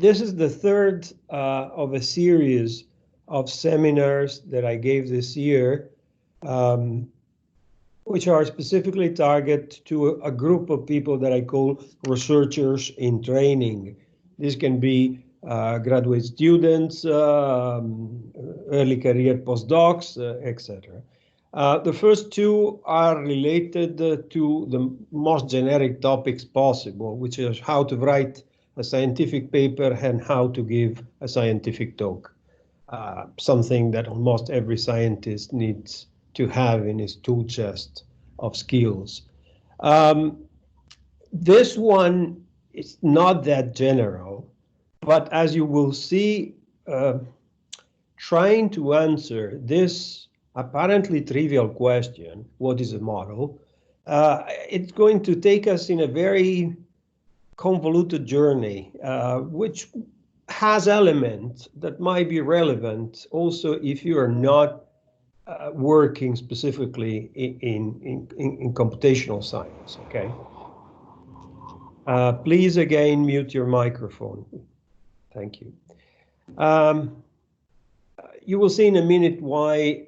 This is the third of a series of seminars that I gave this year, which are specifically targeted to a group of people that I call researchers in training. This can be graduate students, early career postdocs, etc. The first two are related to the most generic topics possible, which is how to write a scientific paper and how to give a scientific talk. Something that almost every scientist needs to have in his tool chest of skills. This one is not that general, but as you will see, trying to answer this apparently trivial question, what is a model, it's going to take us in a very convoluted journey, which has elements that might be relevant also if you are not working specifically in computational science, okay? Please again mute your microphone. Thank you. You will see in a minute why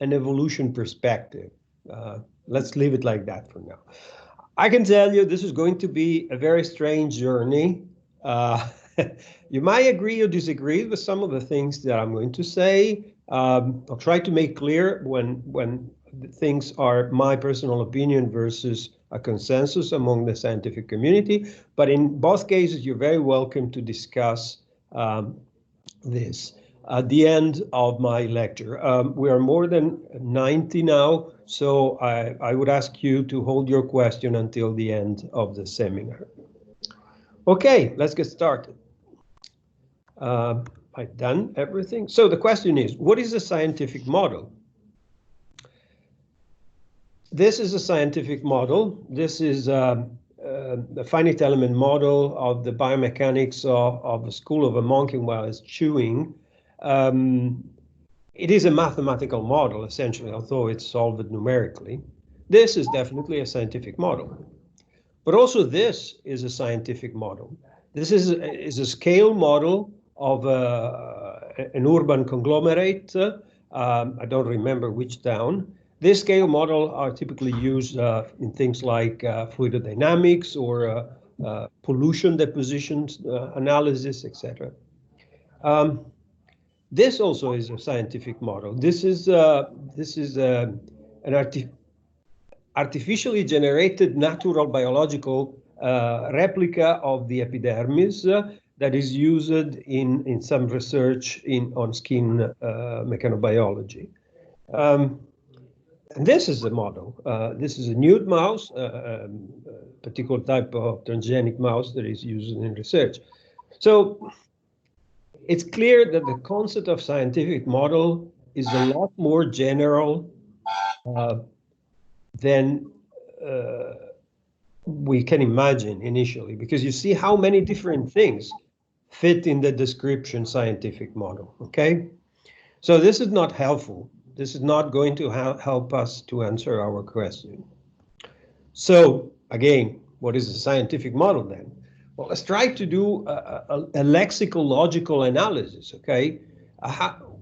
an evolution perspective. Let's leave it like that for now. I can tell you this is going to be a very strange journey. You might agree or disagree with some of the things that I'm going to say. I'll try to make clear when things are my personal opinion versus a consensus among the scientific community. But in both cases, you're very welcome to discuss this at the end of my lecture. We are more than 90 now, so I would ask you to hold your question until the end of the seminar. Okay, let's get started. I've done everything. So the question is, what is a scientific model? This is a scientific model. This is a finite element model of the biomechanics of the skull of a monkey while it's chewing. It is a mathematical model, essentially, although it's solved numerically. This is definitely a scientific model. But also this is a scientific model. This is a scale model of an urban conglomerate. I don't remember which town. This scale model are typically used in things like fluidodynamics or pollution deposition analysis, etc. This also is a scientific model. This is an artificially generated natural biological replica of the epidermis that is used in some research on skin mechanobiology. And this is the model. This is a nude mouse, a particular type of transgenic mouse that is used in research. So it's clear that the concept of scientific model is a lot more general than we can imagine initially, because you see how many different things fit in the description scientific model, okay? So this is not helpful. This is not going to help us to answer our question. So again, what is a scientific model then? Well, let's try to do a lexicological analysis, okay?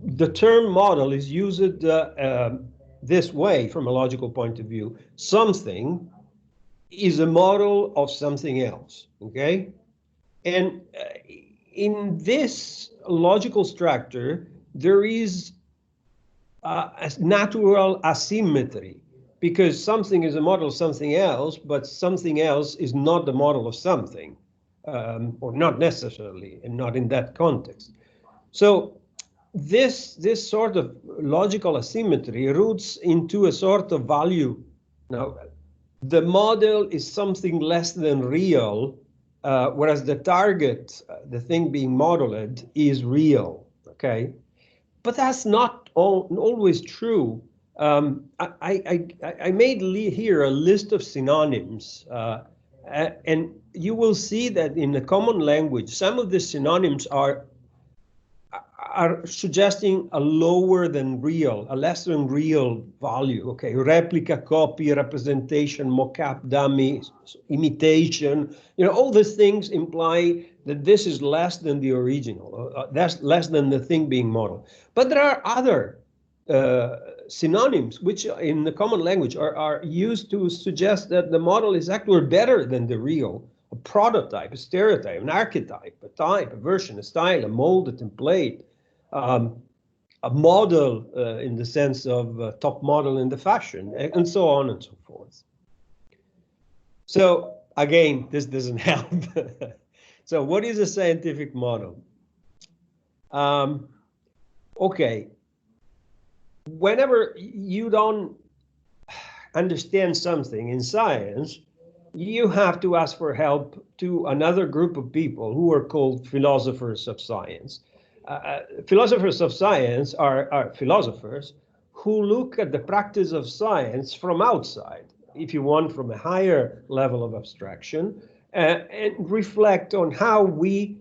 The term model is used this way from a logical point of view. Something is a model of something else, okay? And in this logical structure, there is a natural asymmetry, because something is a model of something else, but something else is not the model of something, or not necessarily, and not in that context. So this sort of logical asymmetry roots into a sort of value. Now, the model is something less than real, whereas the target, the thing being modeled, is real, okay? But that's not always true. I made here a list of synonyms, and you will see that in the common language, some of the synonyms are are suggesting a lower than real, a less than real value. Okay, replica, copy, representation, mock-up, dummy, imitation. You know, all these things imply that this is less than the original. That's less than the thing being modeled. But there are other synonyms which in the common language are used to suggest that the model is actually better than the real. A prototype, a stereotype, an archetype, a type, a version, a style, a mold, a template, a model in the sense of top model in the fashion, and so on and so forth. So again, this doesn't help. So what is a scientific model? Okay, whenever you don't understand something in science, you have to ask for help to another group of people who are called philosophers of science. Philosophers of science are philosophers who look at the practice of science from outside, if you want, from a higher level of abstraction, and reflect on how we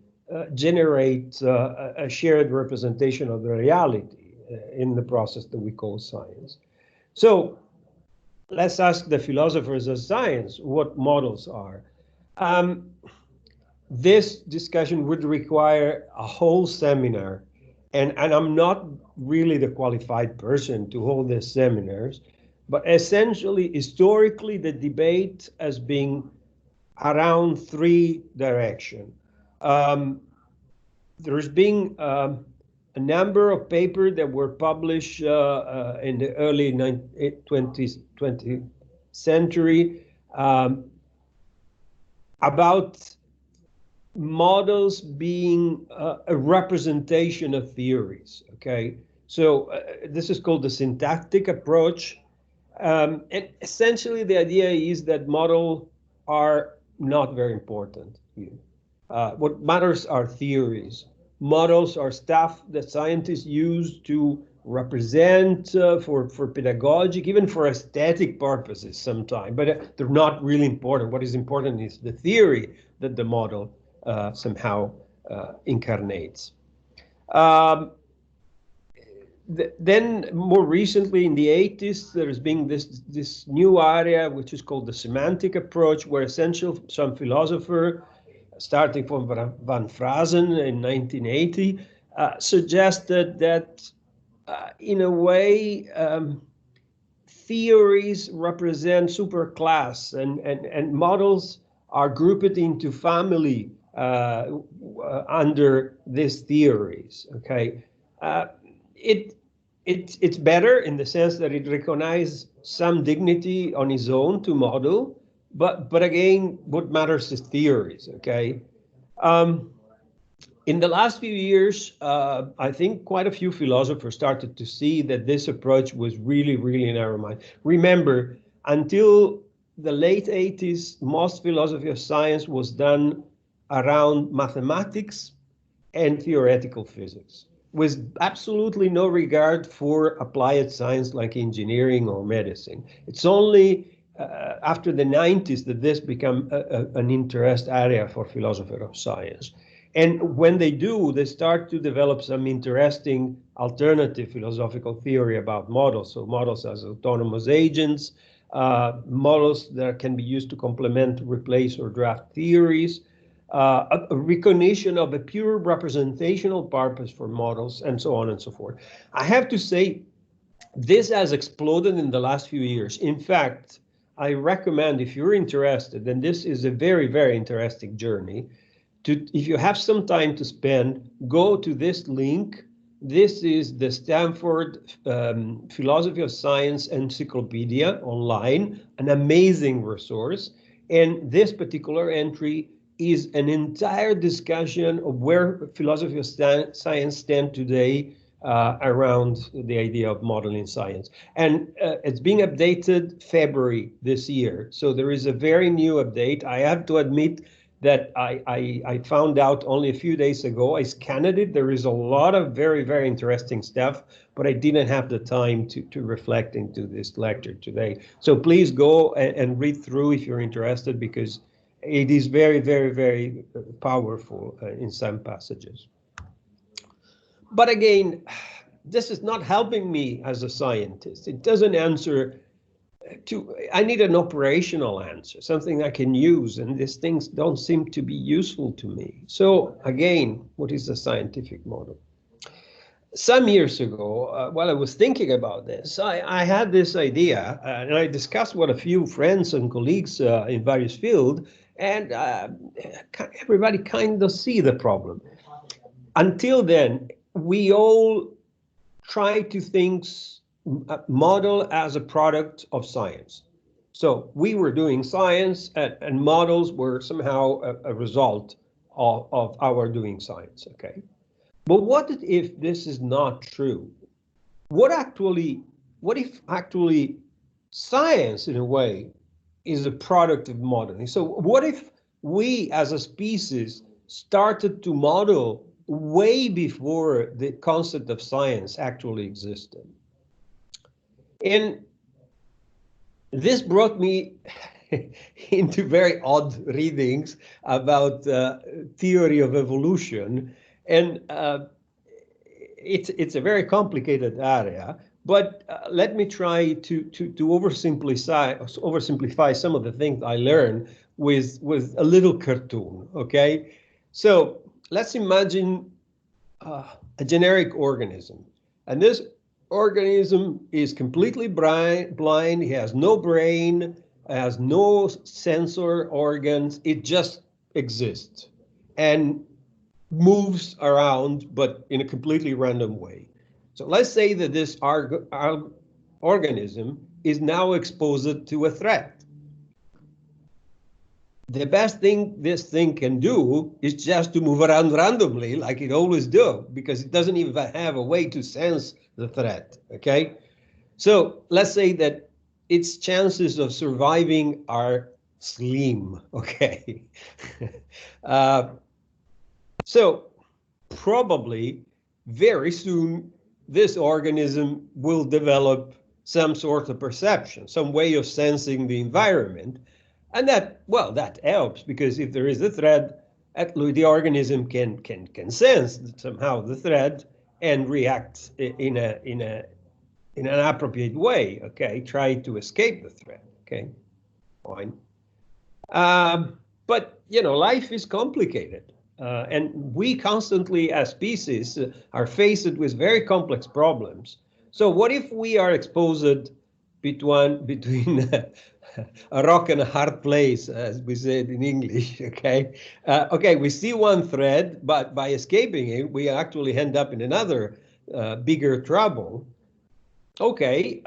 generate a shared representation of the reality in the process that we call science. So let's ask the philosophers of science what models are. This discussion would require a whole seminar, and I'm not really the qualified person to hold these seminars, but essentially, historically, the debate has been around three directions. There's been a number of papers that were published in the early 20th century about models being a representation of theories, okay? So this is called the syntactic approach. And essentially the idea is that models are not very important here. What matters are theories. Models are stuff that scientists use to represent for pedagogic, even for aesthetic purposes sometimes, but they're not really important. What is important is the theory that the model somehow incarnates. Then more recently in the 80s, there's been this new area which is called the semantic approach, where essentially some philosopher, starting from Van Frazen in 1980, suggested that in a way theories represent superclass and models are grouped into family under these theories. Okay, it's better in the sense that it recognizes some dignity on its own to model, but again, what matters is theories. Okay. In the last few years, I think quite a few philosophers started to see that this approach was really, really narrow-minded. Remember, until the late 80s, most philosophy of science was done around mathematics and theoretical physics, with absolutely no regard for applied science like engineering or medicine. It's only after the 90s that this became an interest area for philosophers of science. And when they do, they start to develop some interesting alternative philosophical theory about models. So models as autonomous agents, models that can be used to complement, replace, or draft theories, a recognition of a pure representational purpose for models, and so on and so forth. I have to say, this has exploded in the last few years. In fact, I recommend, if you're interested, and this is a very, very interesting journey, if you have some time to spend, go to this link. This is the Stanford Philosophy of Science Encyclopedia online, an amazing resource. And this particular entry is an entire discussion of where philosophy of science stands today around the idea of modeling science. And it's being updated February this year. So there is a very new update. I have to admit that I found out only a few days ago. I scanned it. There is a lot of very, very interesting stuff, but I didn't have the time to reflect into this lecture today. So please go and read through if you're interested, because it is very, very, very powerful in some passages. But again, this is not helping me as a scientist. It doesn't answer I need an operational answer, something I can use, and these things don't seem to be useful to me. So again, what is the scientific model? Some years ago, while I was thinking about this, I had this idea, and I discussed with a few friends and colleagues in various fields, and everybody kind of see the problem. Until then, we all try to think model as a product of science. So we were doing science, and models were somehow a result of our doing science, okay? But what if this is not true? What if actually science, in a way, is a product of modeling? So what if we as a species started to model way before the concept of science actually existed? And this brought me into very odd readings about theory of evolution, and it's a very complicated area. But let me try to oversimplify some of the things I learned with a little cartoon. Okay, so let's imagine a generic organism, and this organism is completely blind. He has no brain, has no sensor organs. It just exists and moves around, but in a completely random way. So let's say that this organism is now exposed to a threat. The best thing this thing can do is just to move around randomly like it always do, because it doesn't even have a way to sense the threat, okay? So let's say that its chances of surviving are slim, okay? So probably very soon this organism will develop some sort of perception, some way of sensing the environment. And that, well, that helps, because if there is a threat, the organism can sense somehow the threat and react in an appropriate way. Okay, try to escape the threat. Okay, fine. But you know, life is complicated, and we constantly, as species, are faced with very complex problems. So, what if we are exposed between a rock and a hard place, as we said in English? Okay, okay, we see one thread, but by escaping it, we actually end up in another bigger trouble. Okay,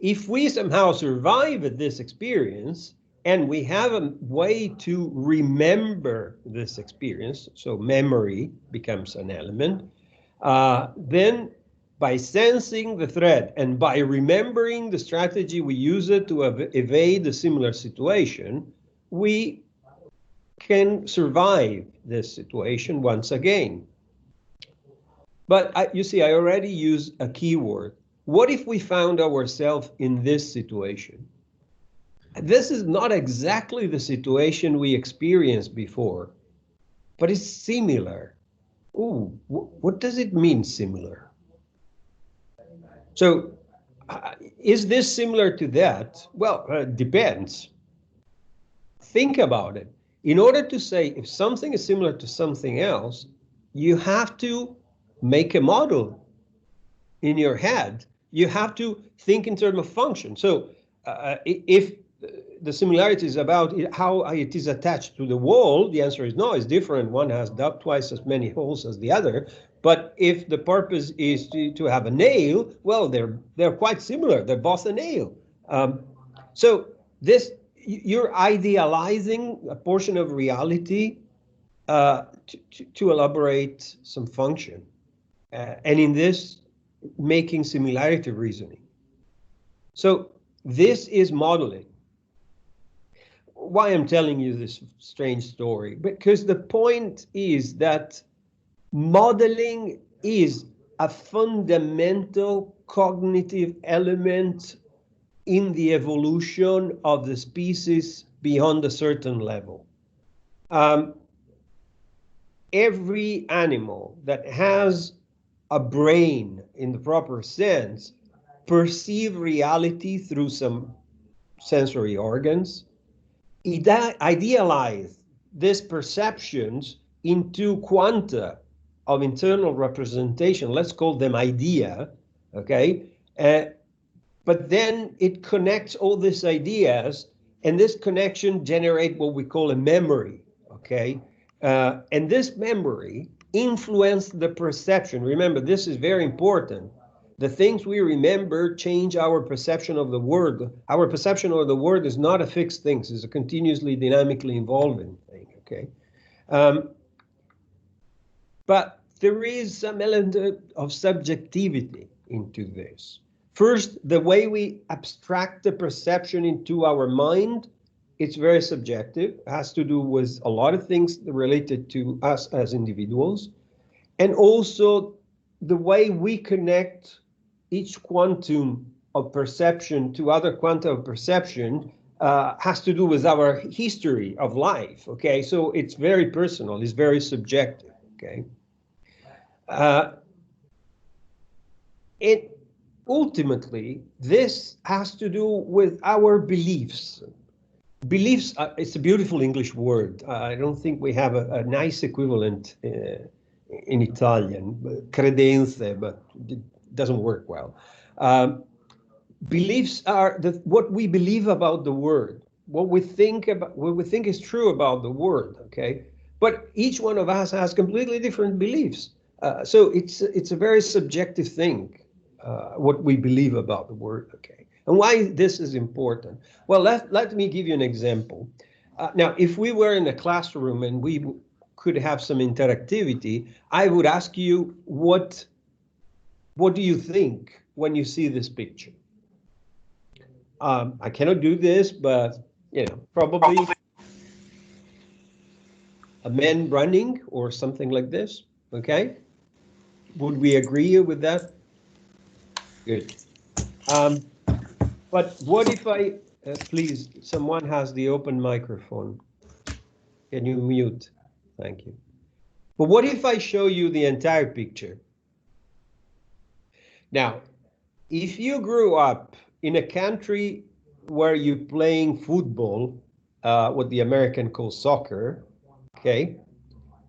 if we somehow survive this experience, and we have a way to remember this experience, so memory becomes an element, then by sensing the threat and by remembering the strategy we use it to evade a similar situation, we can survive this situation once again. But you see, I already used a keyword. What if we found ourselves in this situation? This is not exactly the situation we experienced before, but it's similar. Ooh, what does it mean, similar? So, is this similar to that? Well, depends. Think about it. In order to say if something is similar to something else, you have to make a model in your head. You have to think in terms of function. So, if the similarity is about how it is attached to the wall, the answer is no, it's different. One has twice as many holes as the other. But if the purpose is to have a nail, well, they're quite similar. They're both a nail. So you're idealizing a portion of reality to elaborate some function, and in this, making similarity reasoning. So this is modeling. Why I'm telling you this strange story? Because the point is that modeling is a fundamental cognitive element in the evolution of the species beyond a certain level. every animal that has a brain in the proper sense perceive reality through some sensory organs, idealize these perceptions into quanta of internal representation. Let's call them idea, okay? But then it connects all these ideas, and this connection generates what we call a memory, okay? And this memory influenced the perception. Remember, this is very important. The things we remember change our perception of the world. Our perception of the world is not a fixed thing. It's a continuously dynamically evolving thing, okay? But there is some element of subjectivity into this. First, the way we abstract the perception into our mind, it's very subjective. It has to do with a lot of things related to us as individuals. And also the way we connect each quantum of perception to other quanta of perception has to do with our history of life, okay? So it's very personal, it's very subjective, okay? It ultimately, this has to do with our beliefs. Beliefs, it's a beautiful English word. I don't think we have a nice equivalent in Italian, credenze, but it doesn't work well. Beliefs are what we believe about the world, what we think is true about the world, okay? But each one of us has completely different beliefs. So it's a very subjective thing, what we believe about the world, okay? And why this is important? Well, let me give you an example. Now, if we were in a classroom and we could have some interactivity, I would ask you, what do you think when you see this picture? I cannot do this, but probably a man running or something like this, okay? Would we agree with that? Good. But what if I, please, someone has the open microphone. Can you mute? Thank you. But what if I show you the entire picture? Now, if you grew up in a country where you're playing football, what the American calls soccer, okay,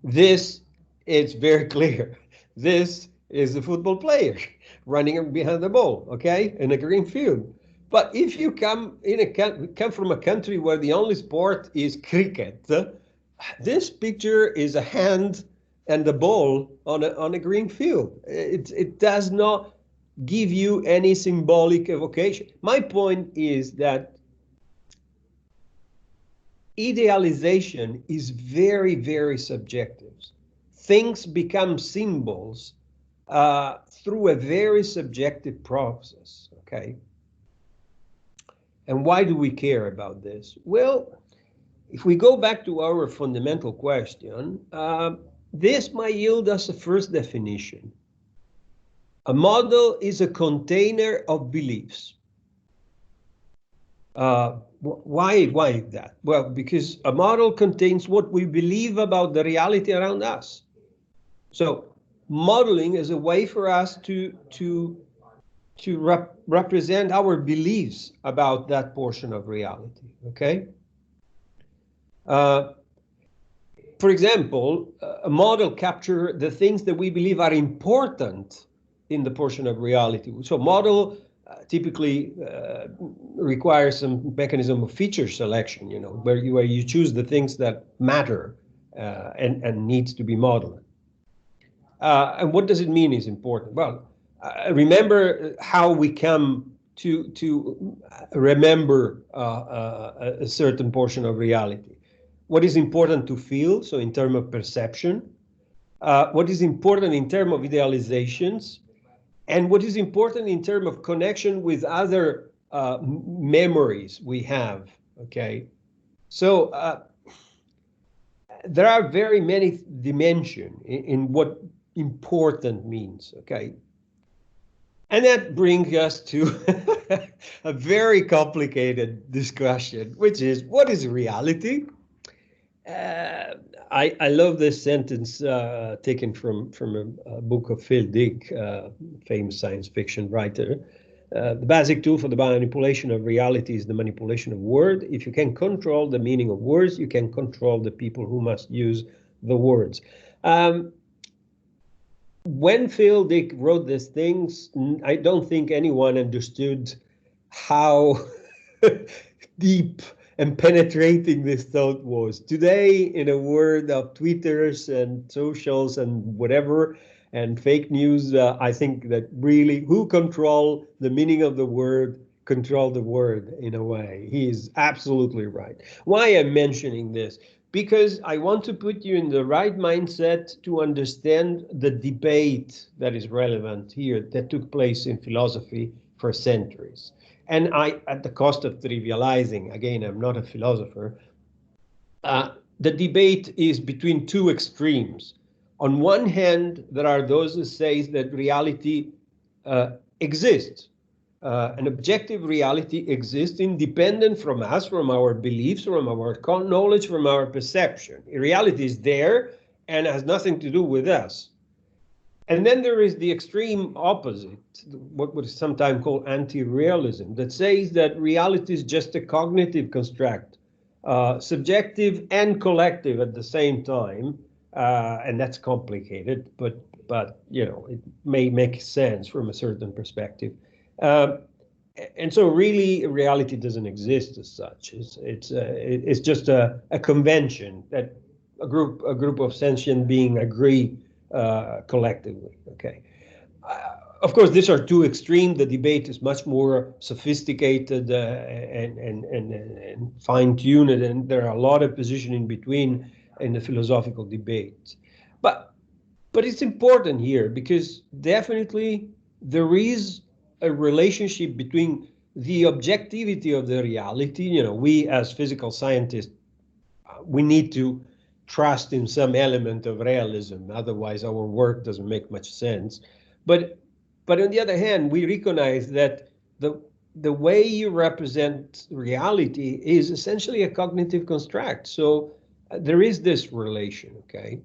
this is very clear. This is a football player running behind the ball, okay, in a green field. But if you come from a country where the only sport is cricket, this picture is a hand and the ball on a green field. It does not give you any symbolic evocation. My point is that idealization is very, very subjective. Things become symbols through a very subjective process, okay? And why do we care about this? Well, if we go back to our fundamental question, this might yield us a first definition. A model is a container of beliefs. Why is that? Well, because a model contains what we believe about the reality around us. So modeling is a way for us to represent our beliefs about that portion of reality, okay? For example, a model captures the things that we believe are important in the portion of reality. So model typically requires some mechanism of feature selection, where you choose the things that matter and needs to be modeled. And what does it mean is important? Well, remember how we come to remember a certain portion of reality. What is important to feel, so in terms of perception, what is important in terms of idealizations, and what is important in terms of connection with other memories we have, okay? So there are very many dimensions in what important means, okay? And that brings us to a very complicated discussion, which is, what is reality? I love this sentence taken from a book of Phil Dick, famous science fiction writer. The basic tool for the manipulation of reality is the manipulation of word. If you can control the meaning of words, you can control the people who must use the words. When Phil Dick wrote these things, I don't think anyone understood how deep and penetrating this thought was. Today, in a world of Twitters and socials and whatever, and fake news, I think that really who control the meaning of the word control the word in a way. He is absolutely right. Why I'm mentioning this? Because I want to put you in the right mindset to understand the debate that is relevant here that took place in philosophy for centuries. And I, at the cost of trivializing, again, I'm not a philosopher, the debate is between two extremes. On one hand, there are those who say that reality exists. An objective reality exists independent from us, from our beliefs, from our knowledge, from our perception. Reality is there and has nothing to do with us. And then there is the extreme opposite, what would sometimes call anti-realism, that says that reality is just a cognitive construct, subjective and collective at the same time, and that's complicated, but you know it may make sense from a certain perspective. And so really reality doesn't exist as such. It's just a convention that a group of sentient beings agree collectively. Okay. Of course, these are two extreme. The debate is much more sophisticated and fine-tuned, and there are a lot of positions in between in the philosophical debate. But it's important here because definitely there is a relationship between the objectivity of the reality. You know, we as physical scientists, we need to trust in some element of realism. Otherwise, our work doesn't make much sense. But on the other hand, we recognize that the way you represent reality is essentially a cognitive construct. So there is this relation, okay?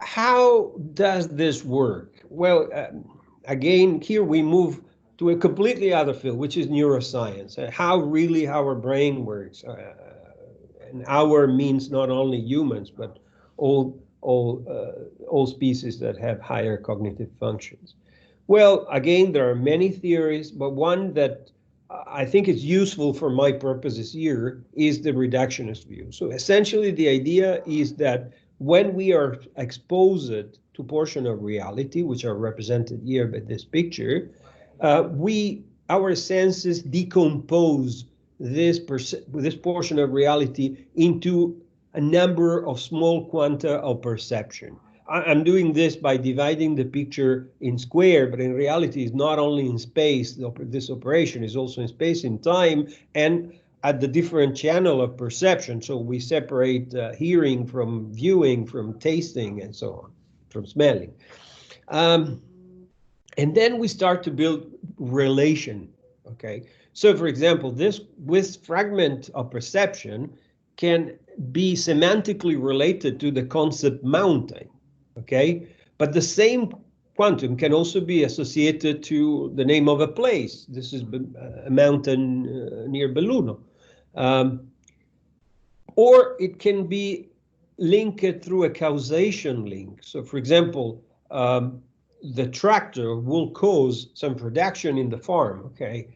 How does this work? Well, again, here we move to a completely other field, which is neuroscience, how really our brain works. And our means not only humans, but all species that have higher cognitive functions. Well, again, there are many theories, but one that I think is useful for my purposes here is the reductionist view. So essentially, the idea is that when we are exposed to portion of reality, which are represented here by this picture, our senses decompose this portion of reality into a number of small quanta of perception. I'm doing this by dividing the picture in square, but in reality, it's not only in space. This operation is also in space, in time, and at the different channel of perception. So we separate hearing from viewing, from tasting, and so on, from smelling. And then we start to build relation, okay? So for example, this fragment of perception can be semantically related to the concept mountain, okay? But the same quantum can also be associated to the name of a place. This is a mountain near Belluno. Or it can be linked through a causation link. So for example, the tractor will cause some production in the farm, okay?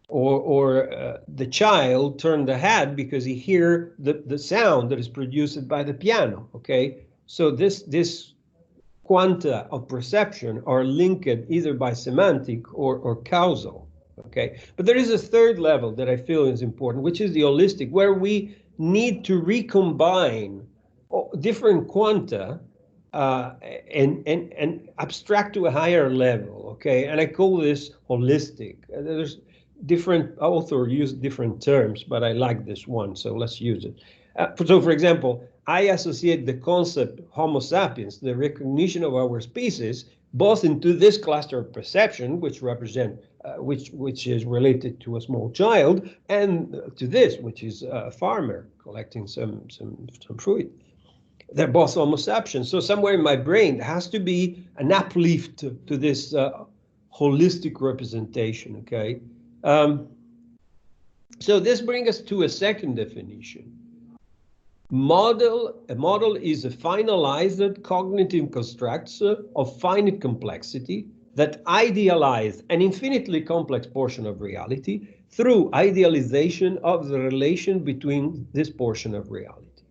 Or the child turned the head because he hear the sound that is produced by the piano, okay? So this quanta of perception are linked either by semantic or causal, okay? But there is a third level that I feel is important, which is the holistic, where we need to recombine different quanta and abstract to a higher level, okay? And I call this holistic. There's different authors use different terms, but I like this one, so let's use it. So for example, I associate the concept Homo sapiens, the recognition of our species, both into this cluster of perception, which represent which is related to a small child, and to this, which is a farmer collecting some fruit. They're both Homo sapiens. So somewhere in my brain, there has to be an uplift to this holistic representation. Okay. So this brings us to a second definition. A model is a finalized cognitive construct of finite complexity that idealize an infinitely complex portion of reality through idealization of the relation between this portion of reality.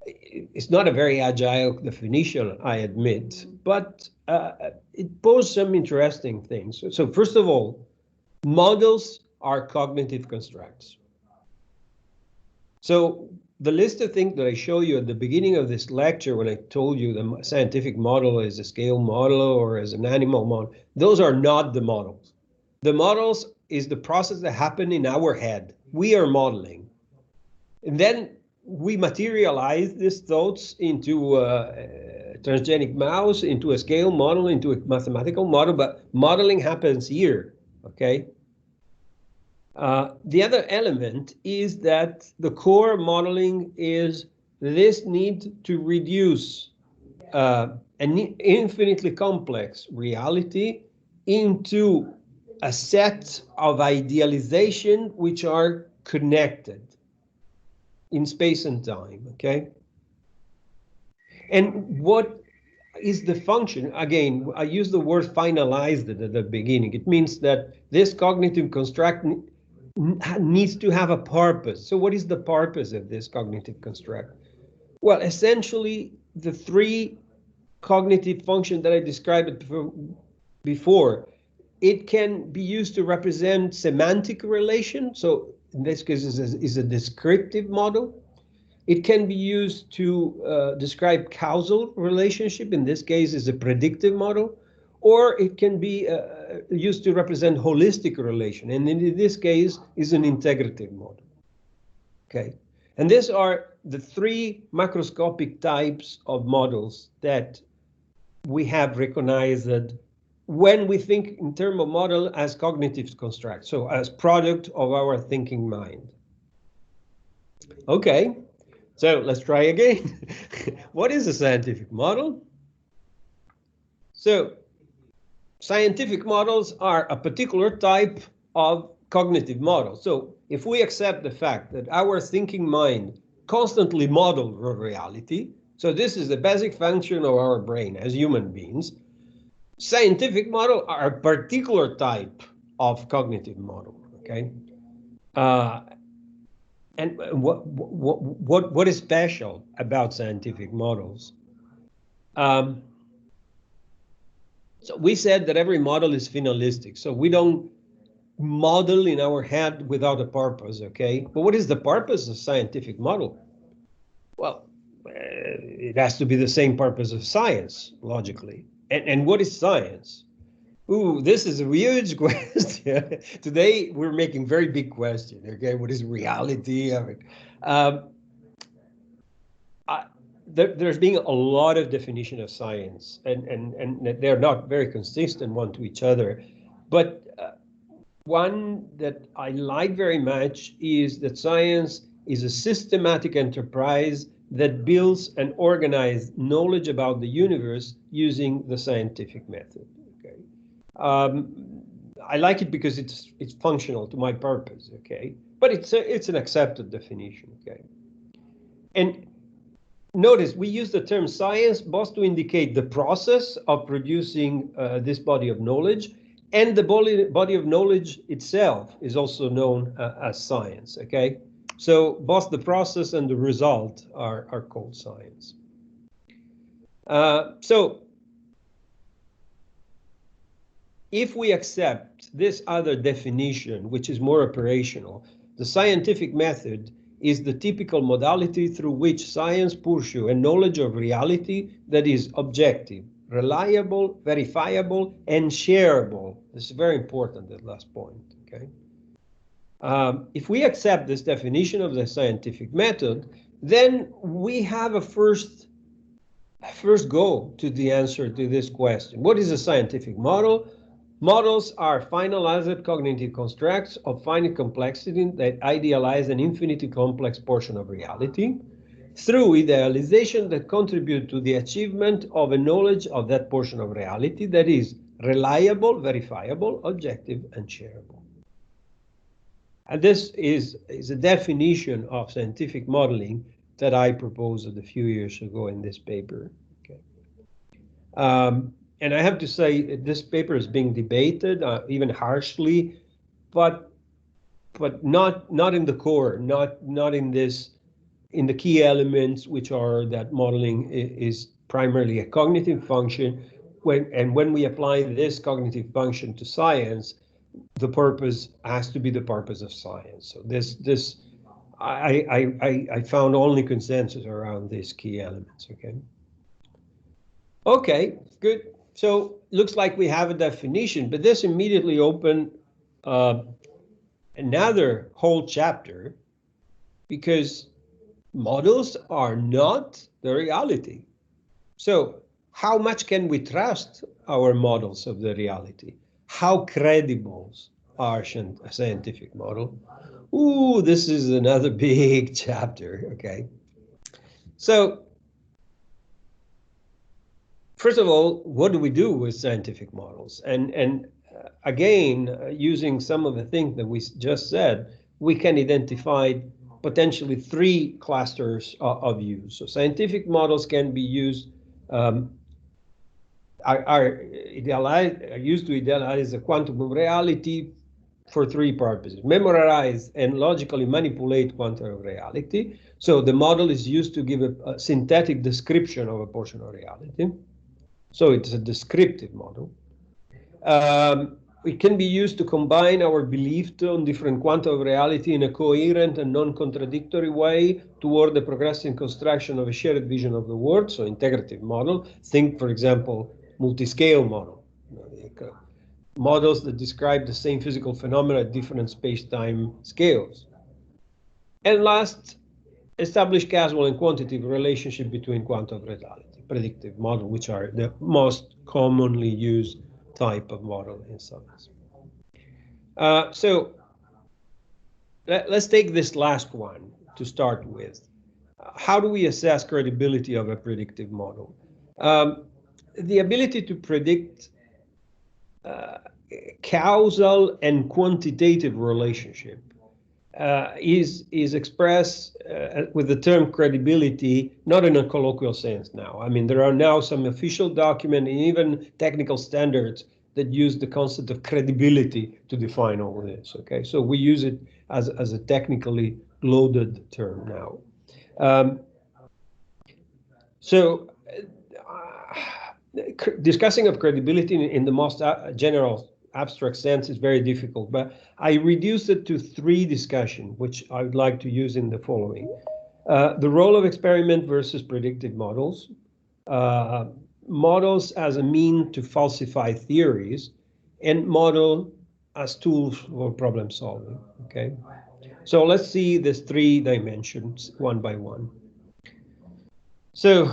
It's not a very agile definition, I admit, but it poses some interesting things. So first of all, models are cognitive constructs. So the list of things that I showed you at the beginning of this lecture, when I told you the scientific model is a scale model or as an animal model, those are not the models. The models is the process that happens in our head. We are modeling. And then we materialize these thoughts into a transgenic mouse, into a scale model, into a mathematical model, but modeling happens here, okay? The other element is that the core modeling is this need to reduce an infinitely complex reality into a set of idealization which are connected in space and time, okay? And what is the function? Again, I use the word finalized at the beginning. It means that this cognitive construct needs to have a purpose. So what is the purpose of this cognitive construct? Well, essentially, the three cognitive functions that I described before, it can be used to represent semantic relation. So in this case, is a descriptive model. It can be used to describe causal relationship. In this case, is a predictive model. Or it can be used to represent holistic relation. And in this case, is an integrative model. Okay. And these are the three macroscopic types of models that we have recognized when we think in terms of model as cognitive construct, so as product of our thinking mind. Okay, so let's try again. What is a scientific model? So scientific models are a particular type of cognitive model. So if we accept the fact that our thinking mind constantly models reality, so this is the basic function of our brain as human beings, scientific models are a particular type of cognitive model, okay? And what is special about scientific models? So we said that every model is finalistic, so we don't model in our head without a purpose, okay? But what is the purpose of scientific model? Well, it has to be the same purpose of science, logically. And what is science? Ooh, this is a huge question. Today, we're making very big question, okay? What is reality? I mean, there's been a lot of definition of science, and they're not very consistent one to each other. But one that I like very much is that science is a systematic enterprise that builds and organizes knowledge about the universe using the scientific method. Okay, I like it because it's functional to my purpose. Okay, but it's an accepted definition. Okay, and notice we use the term science both to indicate the process of producing this body of knowledge, and the body of knowledge itself is also known as science, okay? So both the process and the result are called science. So if we accept this other definition, which is more operational, the scientific method is the typical modality through which science pursues a knowledge of reality that is objective, reliable, verifiable, and shareable. This is very important, that last point, okay? If we accept this definition of the scientific method, then we have a first go to the answer to this question. What is a scientific model? Models are finalized cognitive constructs of finite complexity that idealize an infinitely complex portion of reality through idealization that contribute to the achievement of a knowledge of that portion of reality that is reliable, verifiable, objective, and shareable. And this is a definition of scientific modeling that I proposed a few years ago in this paper. Okay. And I have to say, this paper is being debated, even harshly, but not in the core, not in this, in the key elements, which are that modeling is primarily a cognitive function. When we apply this cognitive function to science, the purpose has to be the purpose of science. So I found only consensus around these key elements. Okay. Okay, good. So looks like we have a definition, but this immediately opened another whole chapter, because models are not the reality. So how much can we trust our models of the reality? How credible are a scientific model? Ooh, this is another big chapter, okay? So first of all, what do we do with scientific models? And again, using some of the things that we just said, we can identify potentially three clusters of use. So scientific models can be used, are used to idealize the quantum of reality for three purposes: memorize and logically manipulate quantum of reality. So the model is used to give a synthetic description of a portion of reality. So it's a descriptive model. It can be used to combine our belief on different quanta of reality in a coherent and non-contradictory way toward the progressive construction of a shared vision of the world, so integrative model. Think, for example, multi-scale model. Models that describe the same physical phenomena at different space-time scales. And last, establish causal and quantitative relationship between quanta of reality, predictive model, which are the most commonly used type of model in science. So let's take this last one to start with. How do we assess credibility of a predictive model? The ability to predict causal and quantitative relationship is expressed with the term credibility, not in a colloquial sense now. I mean, there are now some official documents and even technical standards that use the concept of credibility to define all of this, okay? So we use it as a technically loaded term now. Discussing of credibility in the most general abstract sense is very difficult, but I reduced it to three discussions, which I would like to use in the following. The role of experiment versus predictive models, models as a mean to falsify theories, and model as tools for problem solving, okay? So let's see these three dimensions one by one. So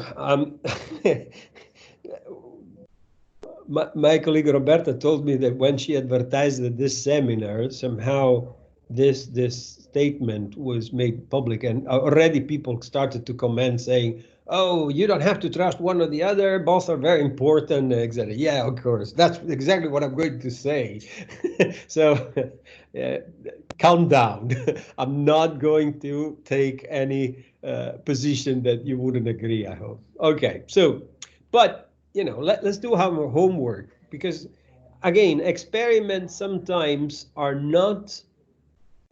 my colleague Roberta told me that when she advertised this seminar, somehow this statement was made public, and already people started to comment saying, "Oh, you don't have to trust one or the other. Both are very important," etc. Yeah, of course, that's exactly what I'm going to say. So, calm down. I'm not going to take any position that you wouldn't agree, I hope. Okay, so, but you know, let's do our homework, because again, experiments sometimes are not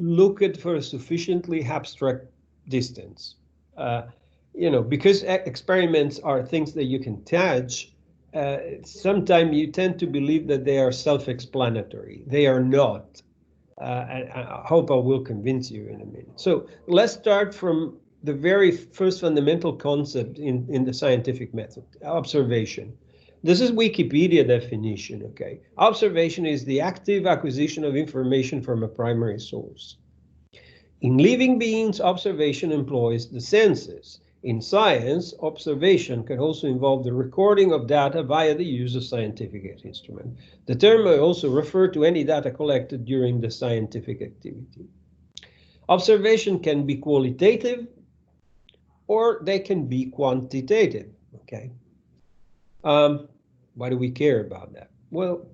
looked for a sufficiently abstract distance. You know, because experiments are things that you can touch, sometimes you tend to believe that they are self-explanatory. They are not. And I hope I will convince you in a minute. So let's start from the very first fundamental concept in the scientific method: observation. This is Wikipedia definition, okay? Observation is the active acquisition of information from a primary source. In living beings, observation employs the senses. In science, observation can also involve the recording of data via the use of scientific instruments. The term may also refer to any data collected during the scientific activity. Observation can be qualitative or they can be quantitative, okay? Why do we care about that? Well,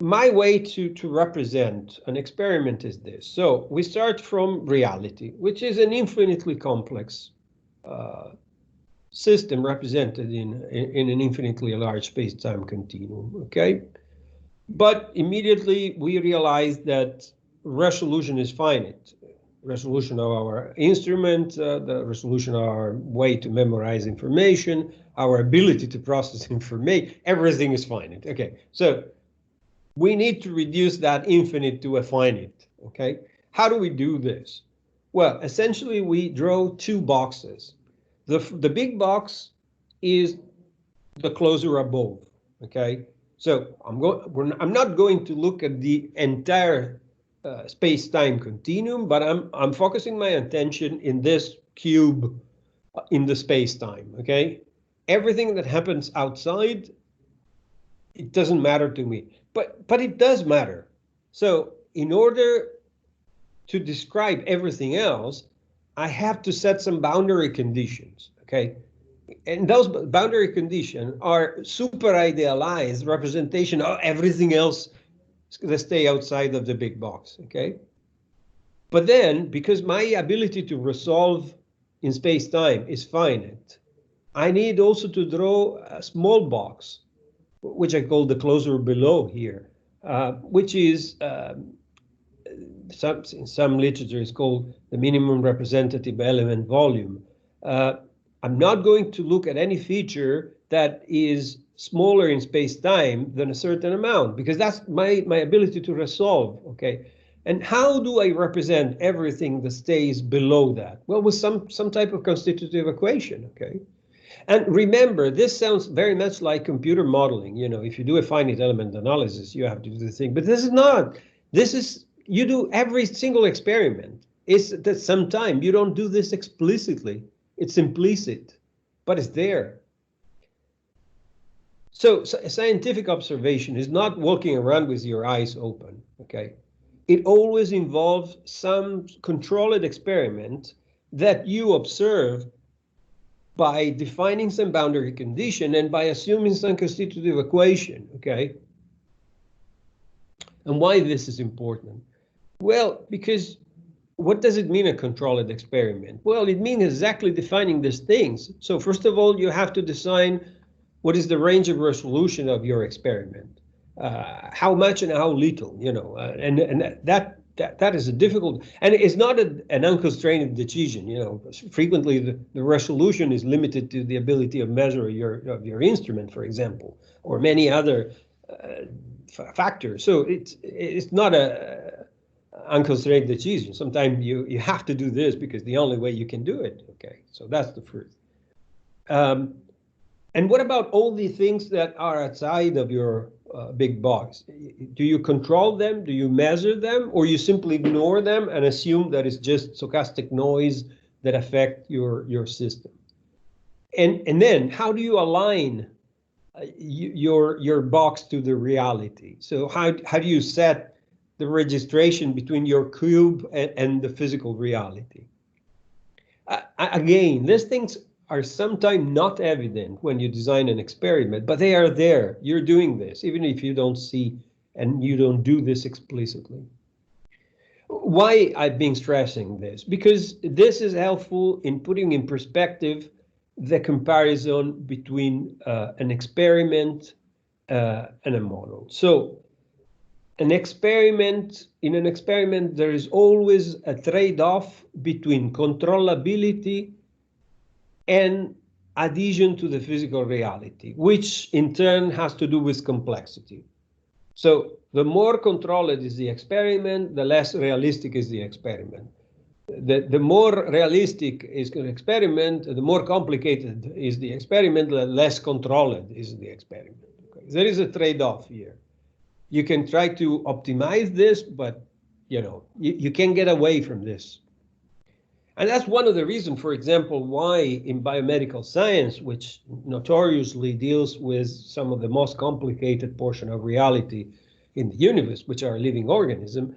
my way to represent an experiment is this. So we start from reality, which is an infinitely complex system represented in an infinitely large space-time continuum, okay? But immediately we realize that resolution is finite. Resolution of our instrument, the resolution of our way to memorize information, our ability to process information, everything is finite. Okay, so we need to reduce that infinite to a finite, okay? How do we do this? Well, essentially we draw two boxes. The big box is the closer above, okay? So I'm not going to look at the entire space-time continuum, but I'm focusing my attention in this cube in the space-time, okay? Everything that happens outside, it doesn't matter to me, but it does matter. So in order to describe everything else, I have to set some boundary conditions, okay? And those boundary conditions are super idealized representation of everything else that stay outside of the big box, okay? But then, because my ability to resolve in space-time is finite, I need also to draw a small box, which I call the closer below here, which is in some literature is called the minimum representative element volume. I'm not going to look at any feature that is smaller in space-time than a certain amount, because that's my ability to resolve, okay? And how do I represent everything that stays below that? Well, with some type of constitutive equation, okay? And remember, this sounds very much like computer modeling. You know, if you do a finite element analysis, you have to do the thing, but this is not. This is, you do every single experiment. It's that sometimes you don't do this explicitly. It's implicit, but it's there. So scientific observation is not walking around with your eyes open, okay? It always involves some controlled experiment that you observe by defining some boundary condition and by assuming some constitutive equation, okay? And why this is important? Well, because what does it mean, a controlled experiment? Well, it means exactly defining these things. So first of all, you have to define what is the range of resolution of your experiment, how much and how little, you know, and that is a difficult, and it's not an unconstrained decision, you know. Frequently the resolution is limited to the ability of measure of your instrument, for example, or many other factors. So it's not a unconstrained decision. Sometimes you have to do this because the only way you can do it, okay? So that's the first. And what about all the things that are outside of your big box? Do you control them? Do you measure them? Or you simply ignore them and assume that it's just stochastic noise that affect your system? And then how do you align your box to the reality? So how do you set the registration between your cube and the physical reality? Again, these things are sometimes not evident when you design an experiment, but they are there. You're doing this, even if you don't see and you don't do this explicitly. Why I've been stressing this? Because this is helpful in putting in perspective the comparison between an experiment and a model. So in an experiment, there is always a trade-off between controllability and adhesion to the physical reality, which in turn has to do with complexity. So the more controlled is the experiment, the less realistic is the experiment. The more realistic is an experiment, the more complicated is the experiment, the less controlled is the experiment. Okay? There is a trade-off here. You can try to optimize this, but you can't get away from this. And that's one of the reasons, for example, why in biomedical science, which notoriously deals with some of the most complicated portion of reality in the universe, which are living organisms,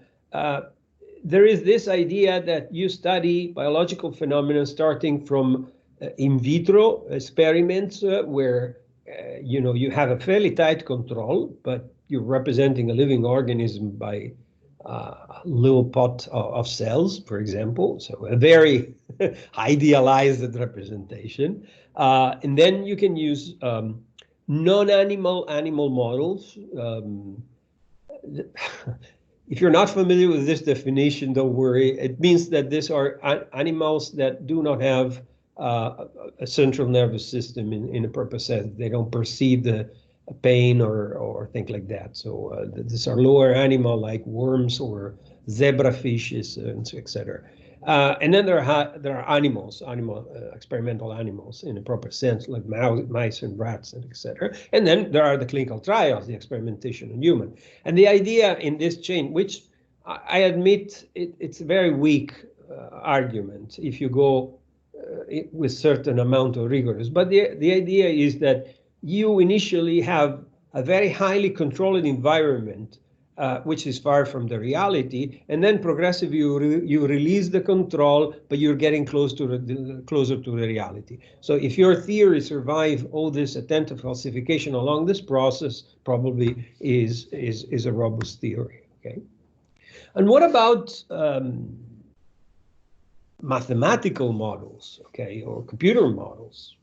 there is this idea that you study biological phenomena starting from in vitro experiments where you have a fairly tight control, but you're representing a living organism by a little pot of cells, for example. So a very idealized representation. And then you can use non-animal animal models. If you're not familiar with this definition, don't worry. It means that these are animals that do not have a central nervous system in a purpose sense. They don't perceive the pain or things like that. So these are lower animal like worms or zebrafishes, and so, etc. And then there are animals, experimental animals in a proper sense, like mice and rats, and etc. And then there are the clinical trials, the experimentation on human. And the idea in this chain, which I admit it's a very weak argument if you go with certain amount of rigorous, but the idea is that you initially have a very highly controlled environment, which is far from the reality, and then progressively you release the control, but you're getting closer to the reality. So if your theory survives all this attentive falsification along this process, probably is a robust theory. Okay, and what about mathematical models, okay, or computer models?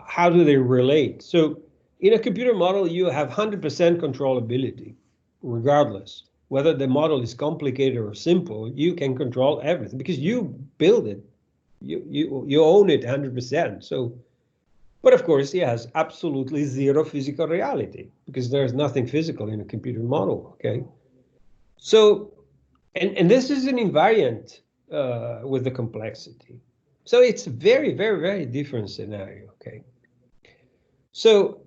How do they relate? So in a computer model, you have 100% controllability, regardless. Whether the model is complicated or simple, you can control everything because you build it. You own it 100%. So, but of course, it has absolutely zero physical reality because there's nothing physical in a computer model, okay? So, and this is an invariant with the complexity. So it's a very, very, very different scenario, okay? So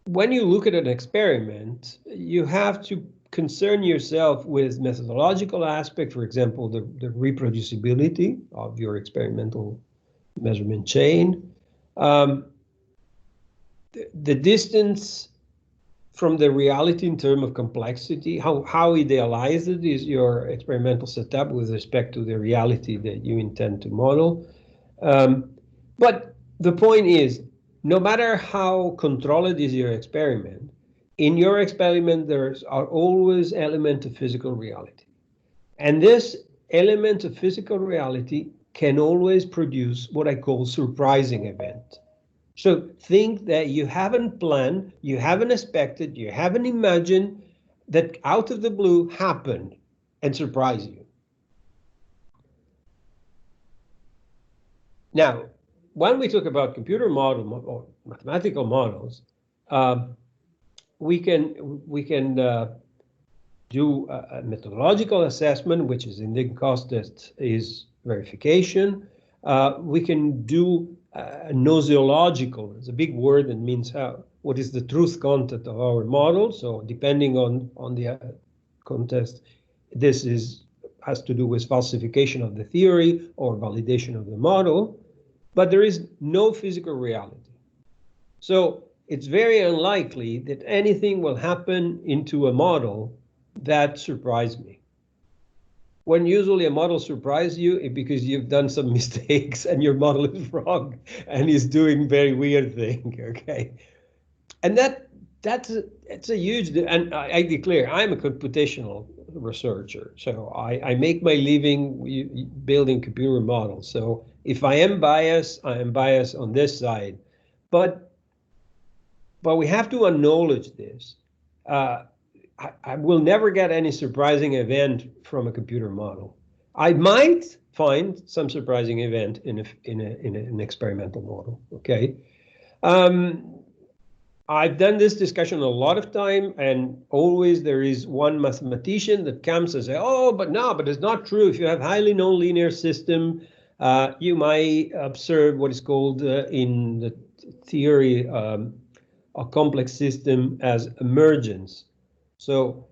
when you look at an experiment, you have to concern yourself with methodological aspect, for example, the reproducibility of your experimental measurement chain, the distance from the reality in terms of complexity, how idealized is your experimental setup with respect to the reality that you intend to model. But the point is, no matter how controlled is your experiment, in your experiment there are always elements of physical reality. And this element of physical reality can always produce what I call surprising event. So think that you haven't planned, you haven't expected, you haven't imagined, that out of the blue happened and surprised you. Now, when we talk about computer model or mathematical models, we can do a methodological assessment, which is in the cost test is verification. We can do nosological. It's a big word that means what is the truth content of our model. So depending on the context, this has to do with falsification of the theory or validation of the model. But there is no physical reality. So it's very unlikely that anything will happen into a model that surprised me. When usually a model surprises you, it's because you've done some mistakes and your model is wrong and is doing very weird thing, okay? And that's a huge, and I declare I'm a computational researcher. So I make my living building computer models. So if I am biased, I am biased on this side. But we have to acknowledge this. I will never get any surprising event from a computer model. I might find some surprising event in an experimental model, okay? I've done this discussion a lot of time, and always there is one mathematician that comes and says, oh, but it's not true. If you have highly nonlinear system, you might observe what is called in the theory a complex system as emergence. So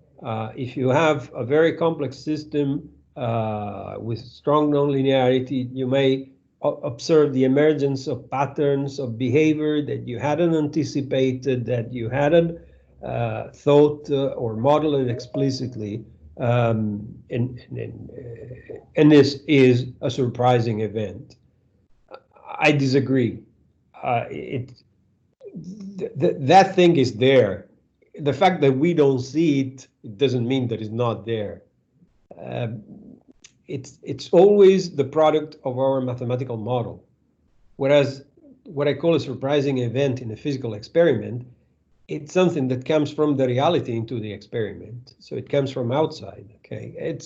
If you have a very complex system with strong nonlinearity, you may observe the emergence of patterns of behavior that you hadn't anticipated, that you hadn't thought or modeled explicitly. And this is a surprising event. I disagree. That thing is there. The fact that we don't see it, it doesn't mean that it's not there. It's always the product of our mathematical model. Whereas what I call a surprising event in a physical experiment, it's something that comes from the reality into the experiment. So it comes from outside, okay?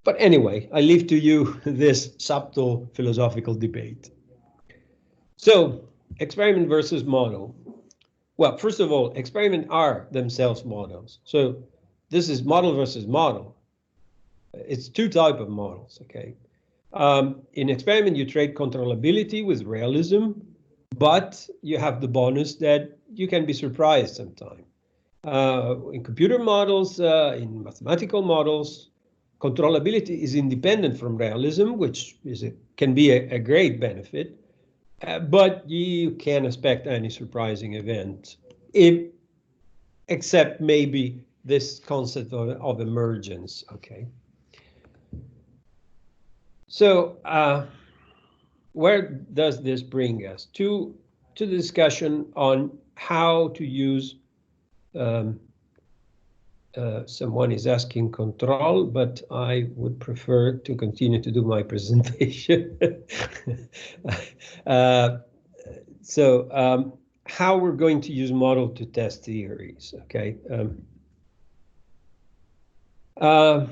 But anyway, I leave to you this subtle philosophical debate. So experiment versus model. Well, first of all, experiments are themselves models. So this is model versus model. It's two types of models, okay? In experiment, you trade controllability with realism, but you have the bonus that you can be surprised sometimes. In computer models, in mathematical models, controllability is independent from realism, which can be a great benefit, but you can't expect any surprising event, except maybe this concept of emergence, okay? So where does this bring us? To the discussion on how to use, someone is asking control, but I would prefer to continue to do my presentation. How we're going to use model to test theories, okay? So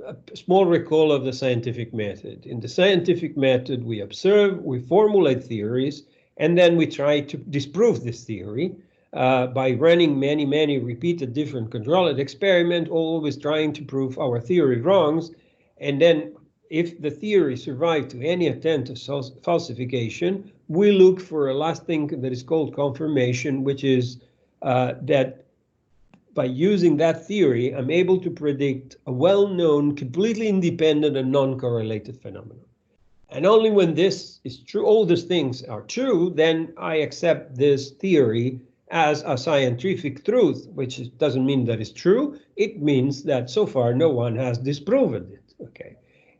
a small recall of the scientific method. In the scientific method, we observe, we formulate theories, and then we try to disprove this theory by running many repeated different controlled experiments, always trying to prove our theory wrongs. And then if the theory survived to any attempt of falsification, we look for a last thing that is called confirmation, which is that by using that theory, I'm able to predict a well-known, completely independent and non-correlated phenomenon. And only when this is true, all these things are true, then I accept this theory as a scientific truth, which doesn't mean that it's true. It means that so far no one has disproven it, okay?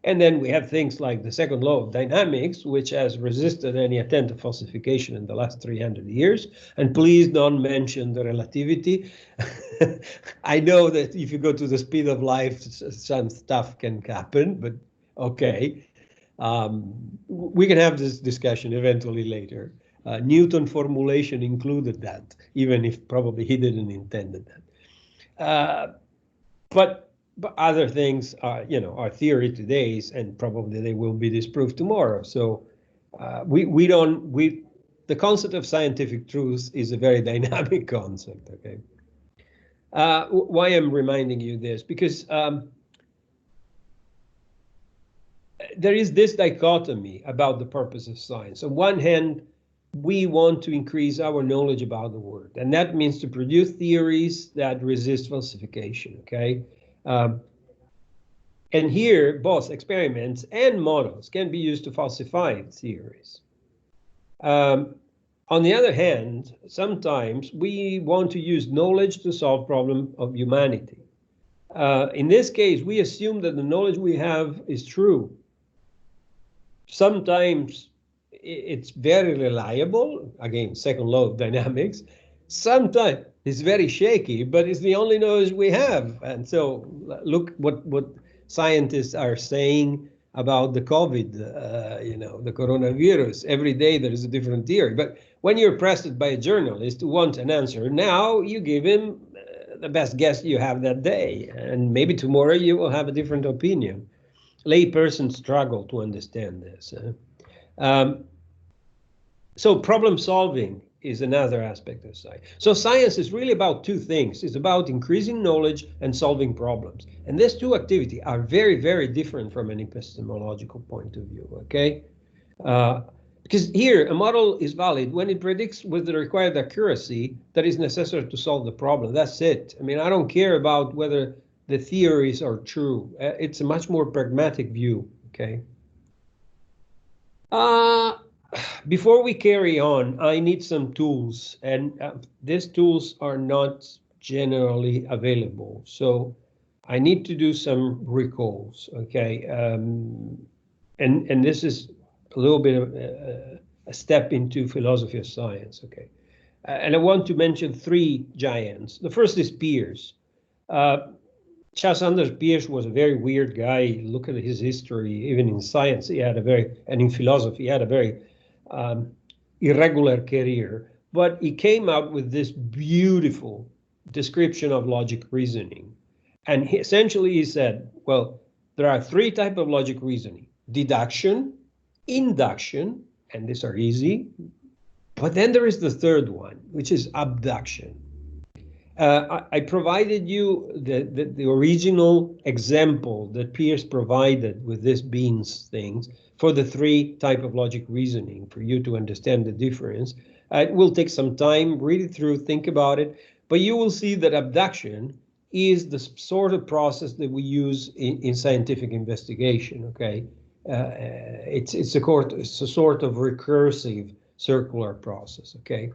And then we have things like the second law of dynamics, which has resisted any attempt of falsification in the last 300 years. And please don't mention the relativity. I know that if you go to the speed of light, some stuff can happen, but okay. We can have this discussion eventually later. Newton formulation included that, even if probably he didn't intend that. But other things are, are theory today, and probably they will be disproved tomorrow. So the concept of scientific truth is a very dynamic concept, okay? Why I'm reminding you this? Because there is this dichotomy about the purpose of science. On one hand, we want to increase our knowledge about the world, and that means to produce theories that resist falsification, okay? And here, both experiments and models can be used to falsify theories. On the other hand, sometimes we want to use knowledge to solve problems of humanity. In this case, we assume that the knowledge we have is true. Sometimes it's very reliable, again, second law of dynamics. Sometimes it's very shaky, but it's the only knowledge we have. And so look what scientists are saying about the COVID, the coronavirus. Every day there is a different theory. But when you're pressed by a journalist who wants an answer, now you give him the best guess you have that day. And maybe tomorrow you will have a different opinion. Laypersons struggle to understand this. So problem solving is another aspect of science. So science is really about two things. It's about increasing knowledge and solving problems. And these two activities are very, very different from an epistemological point of view, okay? Because here, a model is valid when it predicts with the required accuracy that is necessary to solve the problem. That's it. I mean, I don't care about whether the theories are true. It's a much more pragmatic view, okay? Before we carry on, I need some tools, and these tools are not generally available. So I need to do some recalls, okay? And this is a little bit of a step into philosophy of science, okay? And I want to mention three giants. The first is Peirce. Charles Sanders Peirce was a very weird guy. Look at his history, even in science, he had a very, and in philosophy, he had a very irregular career. But he came out with this beautiful description of logic reasoning. And essentially he said, well, there are three types of logic reasoning: deduction, induction, and these are easy. But then there is the third one, which is abduction. I provided you the original example that Peirce provided with this beans things for the three type of logic reasoning for you to understand the difference. It will take some time, read it through, think about it, but you will see that abduction is the sort of process that we use in scientific investigation, okay? It's a sort of recursive circular process, okay?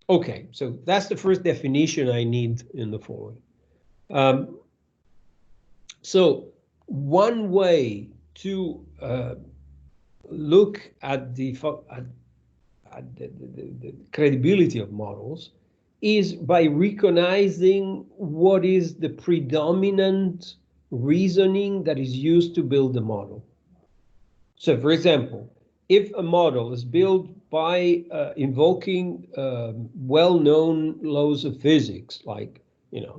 Okay, so that's the first definition I need in the following. So one way to look at the credibility of models is by recognizing what is the predominant reasoning that is used to build the model. So for example, if a model is built by invoking well-known laws of physics, like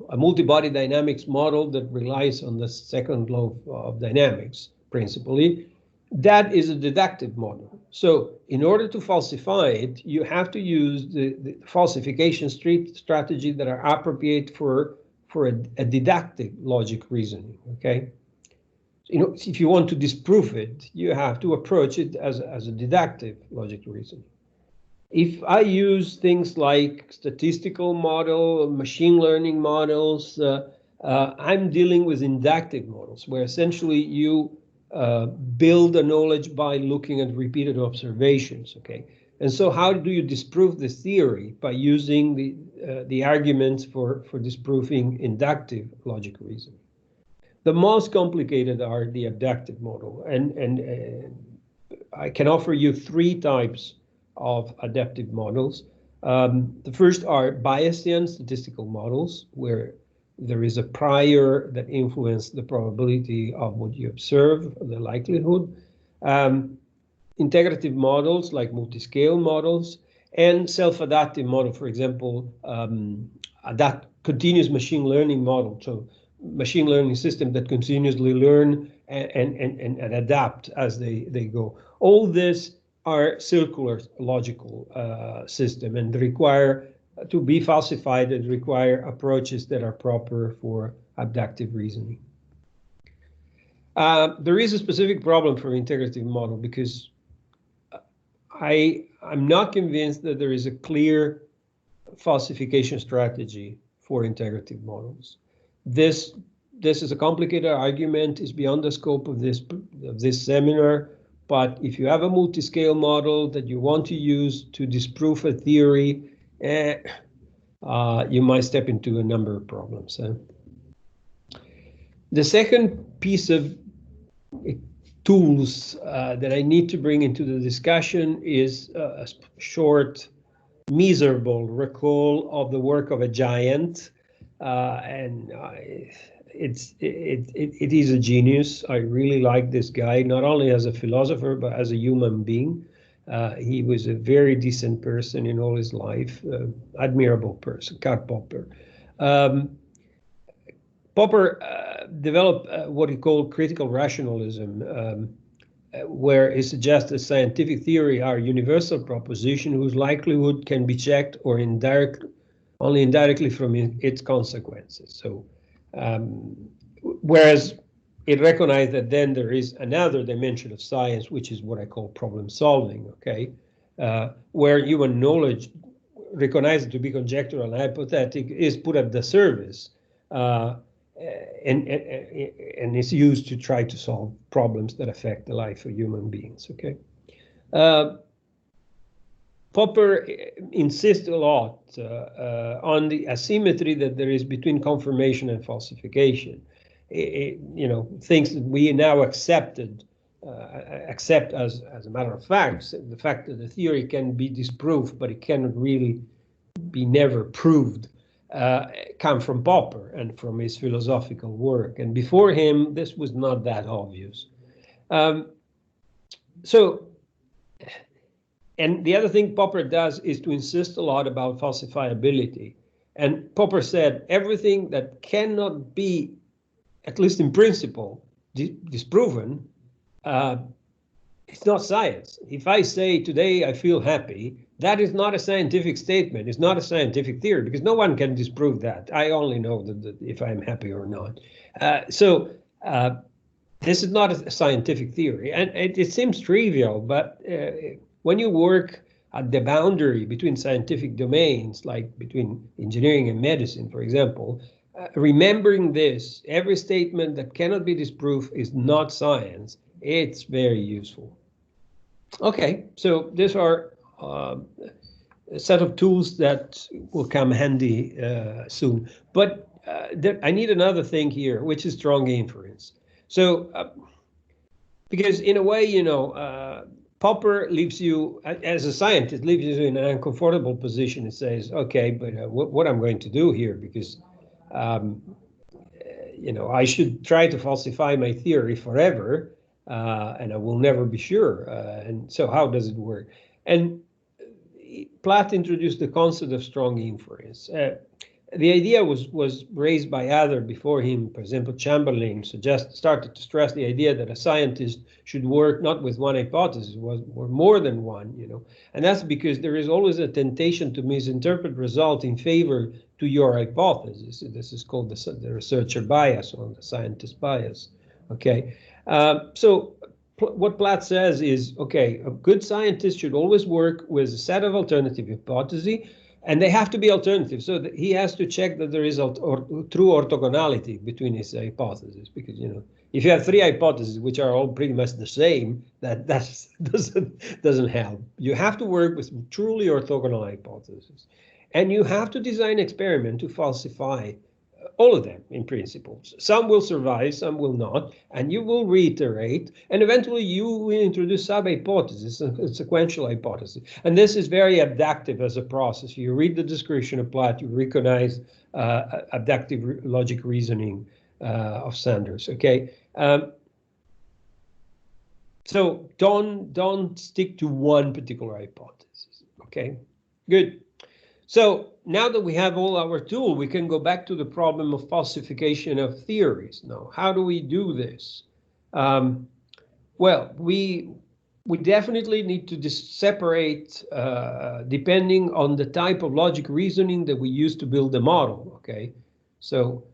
a multi-body dynamics model that relies on the second law of dynamics, principally, that is a deductive model. So in order to falsify it, you have to use the falsification strategy that are appropriate for a deductive logic reasoning, okay? If you want to disprove it, you have to approach it as a deductive logic reasoning. If I use things like statistical model, machine learning models, I'm dealing with inductive models, where essentially you build a knowledge by looking at repeated observations, okay? And so how do you disprove the theory? By using the arguments for disproving inductive logic reasoning. The most complicated are the abductive model, and I can offer you three types of adaptive models. The first are Bayesian statistical models, where there is a prior that influences the probability of what you observe, the likelihood. Integrative models like multi-scale models, and self-adaptive model, for example, continuous machine learning model. So machine learning system that continuously learn and adapt as they go. All this are circular logical system and require to be falsified and require approaches that are proper for abductive reasoning. There is a specific problem for integrative model because I'm not convinced that there is a clear falsification strategy for integrative models. This is a complicated argument, is beyond the scope of this seminar, but if you have a multi-scale model that you want to use to disprove a theory, you might step into a number of problems. The second piece of tools that I need to bring into the discussion is a short, miserable recall of the work of a giant. It is a genius. I really like this guy, not only as a philosopher, but as a human being. He was a very decent person in all his life, admirable person, Karl Popper. Popper developed what he called critical rationalism, where he suggests that scientific theory are universal proposition whose likelihood can be checked or only indirectly from its consequences. So, whereas it recognized that then there is another dimension of science, which is what I call problem solving, okay? Where human knowledge, recognized to be conjectural and hypothetic, is put at the service uh, and is used to try to solve problems that affect the life of human beings, okay? Popper insists a lot on the asymmetry that there is between confirmation and falsification. Things that we now accept as a matter of fact, the fact that the theory can be disproved, but it cannot really be never proved, come from Popper and from his philosophical work. And before him, this was not that obvious. And the other thing Popper does is to insist a lot about falsifiability. And Popper said everything that cannot be, at least in principle, disproven, it's not science. If I say today I feel happy, that is not a scientific statement. It's not a scientific theory because no one can disprove that. I only know that if I'm happy or not. This is not a scientific theory. And it seems trivial, but when you work at the boundary between scientific domains, like between engineering and medicine, for example, remembering this, every statement that cannot be disproved is not science, it's very useful. Okay, so these are a set of tools that will come handy soon. But I need another thing here, which is strong inference. So, because in a way, Popper leaves you, as a scientist, leaves you in an uncomfortable position. It says, okay, but what I'm going to do here, because, I should try to falsify my theory forever, and I will never be sure. And so how does it work? And Platt introduced the concept of strong inference. The idea was raised by others before him. For example, Chamberlain started to stress the idea that a scientist should work not with one hypothesis, or more than one, And that's because there is always a temptation to misinterpret results in favor to your hypothesis. This is called the researcher bias or the scientist bias, okay? So what Platt says is, okay, a good scientist should always work with a set of alternative hypotheses, and they have to be alternative. So that he has to check that there is true orthogonality between his hypotheses, because if you have three hypotheses which are all pretty much the same, that doesn't help. You have to work with truly orthogonal hypotheses, and you have to design experiment to falsify all of them in principle. Some will survive, some will not, and you will reiterate, and eventually you will introduce sub-hypotheses, a sequential hypothesis. And this is very abductive as a process. You read the description of Platt, you recognize abductive logic reasoning of Sanders, okay? So don't stick to one particular hypothesis, okay? Good. So now that we have all our tools, we can go back to the problem of falsification of theories. Now, how do we do this? Well, we definitely need to separate depending on the type of logic reasoning that we use to build the model, okay? So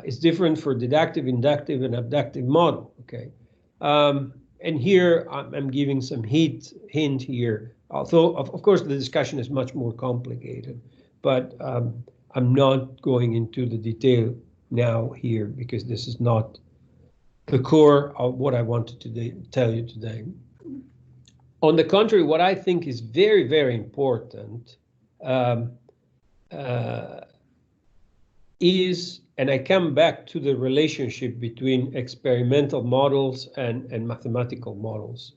it's different for deductive, inductive, and abductive model, okay? And here I'm giving some hint here, although of course the discussion is much more complicated, but I'm not going into the detail now here because this is not the core of what I wanted to tell you today. On the contrary, what I think is very, very important is, and I come back to the relationship between experimental models and mathematical models,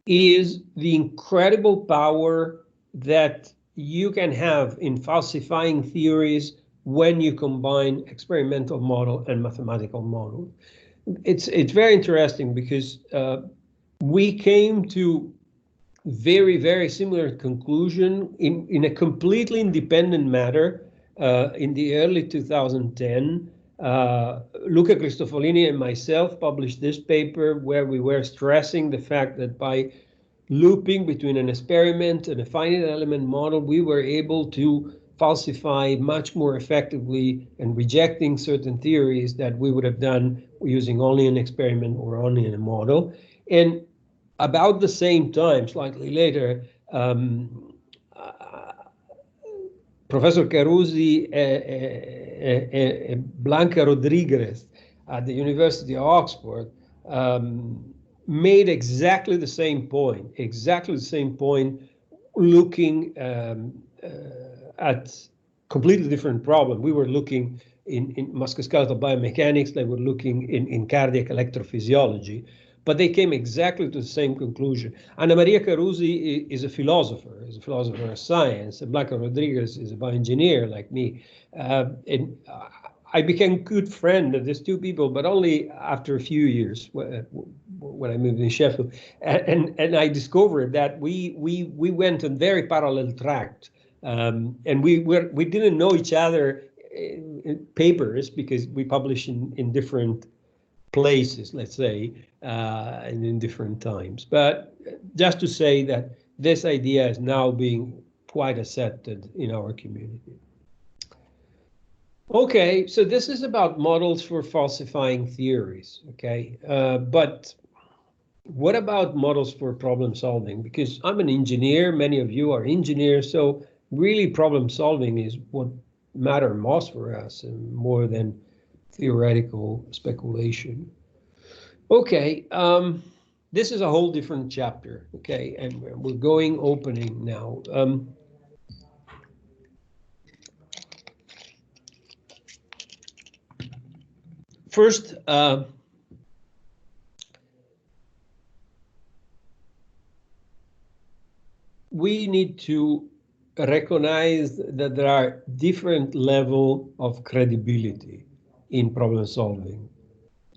is the incredible power that you can have in falsifying theories when you combine experimental model and mathematical model. It's very interesting because we came to very, very similar conclusion in a completely independent matter in the early 2010. Luca Cristofolini and myself published this paper where we were stressing the fact that by looping between an experiment and a finite element model, we were able to falsify much more effectively and rejecting certain theories that we would have done using only an experiment or only a model. And about the same time, slightly later, Professor Carusi and Blanca Rodriguez at the University of Oxford made exactly the same point, looking at completely different problem. We were looking in musculoskeletal biomechanics, they were looking in cardiac electrophysiology, but they came exactly to the same conclusion. Anna Maria Carusi is a philosopher of science, and Blanca Rodriguez is a bioengineer like me. And I became good friend of these two people, but only after a few years when I moved in Sheffield. And I discovered that we went on very parallel track. And we didn't know each other in papers because we publish in different places, let's say, and in different times. But just to say that this idea is now being quite accepted in our community. Okay, so this is about models for falsifying theories, okay? But what about models for problem solving? Because I'm an engineer, many of you are engineers, so really problem solving is what matters most for us, and more than theoretical speculation. Okay, this is a whole different chapter, okay, and we're going opening now. First, we need to recognize that there are different levels of credibility in problem solving.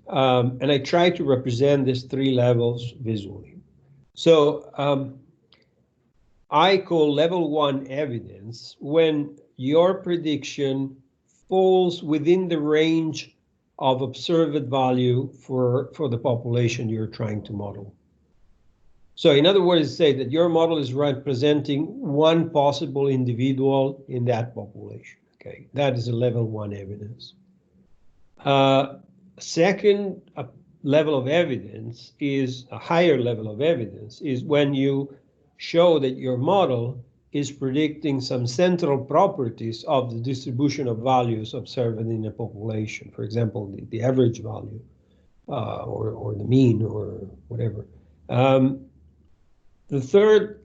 And I try to represent these three levels visually. So I call level 1 evidence when your prediction falls within the range of observed value for the population you're trying to model. So in other words, say that your model is representing one possible individual in that population. Okay, that is a level 1 evidence. Second level of evidence is a higher level of evidence is when you show that your model is predicting some central properties of the distribution of values observed in a population. For example, the average value or the mean or whatever. The third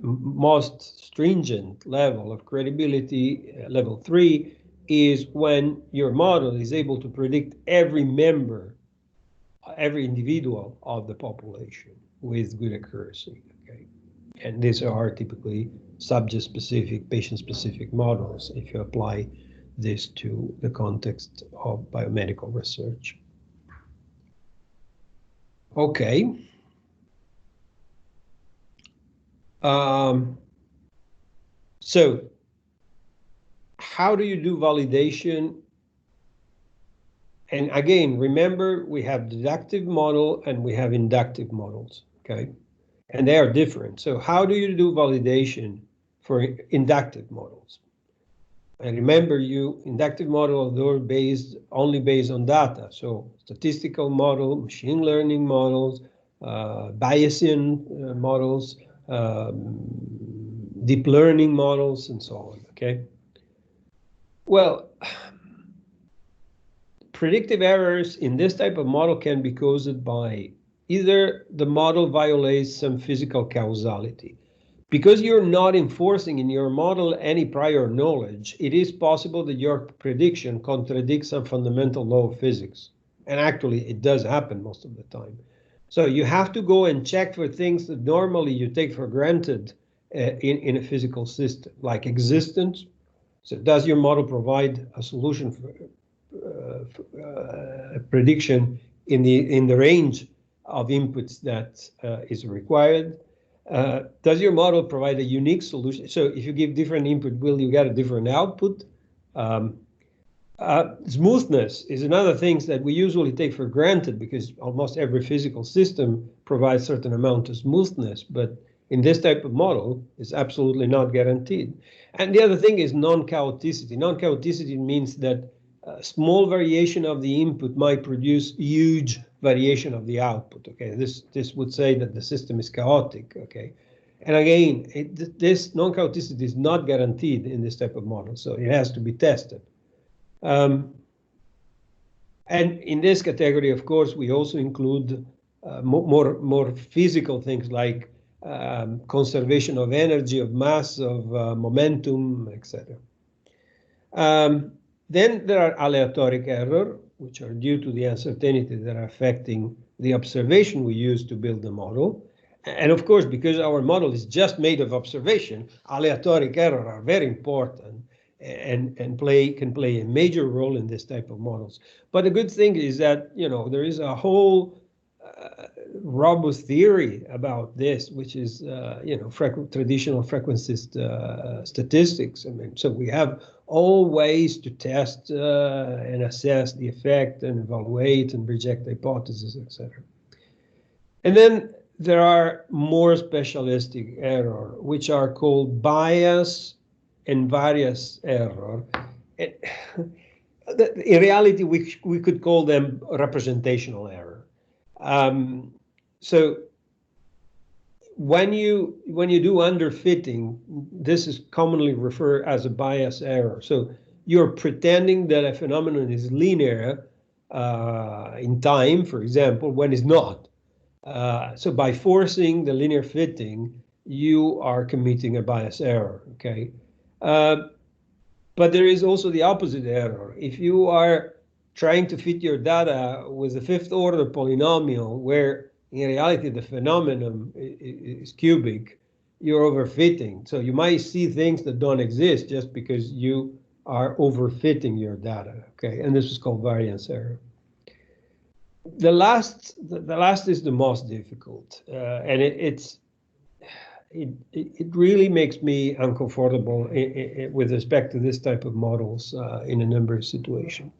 most stringent level of credibility, level 3, is when your model is able to predict every member, every individual of the population with good accuracy. Okay, and these are typically subject-specific, patient-specific models if you apply this to the context of biomedical research. Okay. So how do you do validation? And again, remember, we have deductive model and we have inductive models, okay? And they are different. So how do you do validation for inductive models? And remember, inductive models are only based on data. So statistical model, machine learning models, Bayesian models, deep learning models, and so on, okay? Well, predictive errors in this type of model can be caused by either the model violates some physical causality. Because you're not enforcing in your model any prior knowledge, it is possible that your prediction contradicts some fundamental law of physics. And actually, it does happen most of the time. So you have to go and check for things that normally you take for granted in a physical system, like existence. So does your model provide a solution for prediction in the range of inputs that is required? Does your model provide a unique solution? So if you give different input, will you get a different output? Smoothness is another thing that we usually take for granted because almost every physical system provides certain amount of smoothness, but in this type of model, it's absolutely not guaranteed. And the other thing is non-chaoticity. Non-chaoticity means that small variation of the input might produce huge variation of the output. Okay, this would say that the system is chaotic. Okay, and again, this non-chaoticity is not guaranteed in this type of model, so it has to be tested. And in this category, of course, we also include more physical things like conservation of energy, of mass, of momentum, etc. Then there are aleatoric error, which are due to the uncertainty that are affecting the observation we use to build the model. And of course, because our model is just made of observation, aleatoric error are very important and can play a major role in this type of models. But the good thing is that, you know, there is a whole robust theory about this, which is, you know, traditional frequencist statistics. I mean, so we have all ways to test and assess the effect and evaluate and reject hypotheses, etc. And then there are more specialistic error, which are called bias and variance error. In reality, we could call them representational error. So when you do underfitting, this is commonly referred as a bias error. So you're pretending that a phenomenon is linear in time, for example, when it's not. So by forcing the linear fitting, you are committing a bias error, okay? But there is also the opposite error. If you are trying to fit your data with a fifth order polynomial, where in reality the phenomenon is cubic, you're overfitting. So you might see things that don't exist just because you are overfitting your data, okay? And this is called variance error. The last is the most difficult, and it really makes me uncomfortable with respect to this type of models in a number of situations.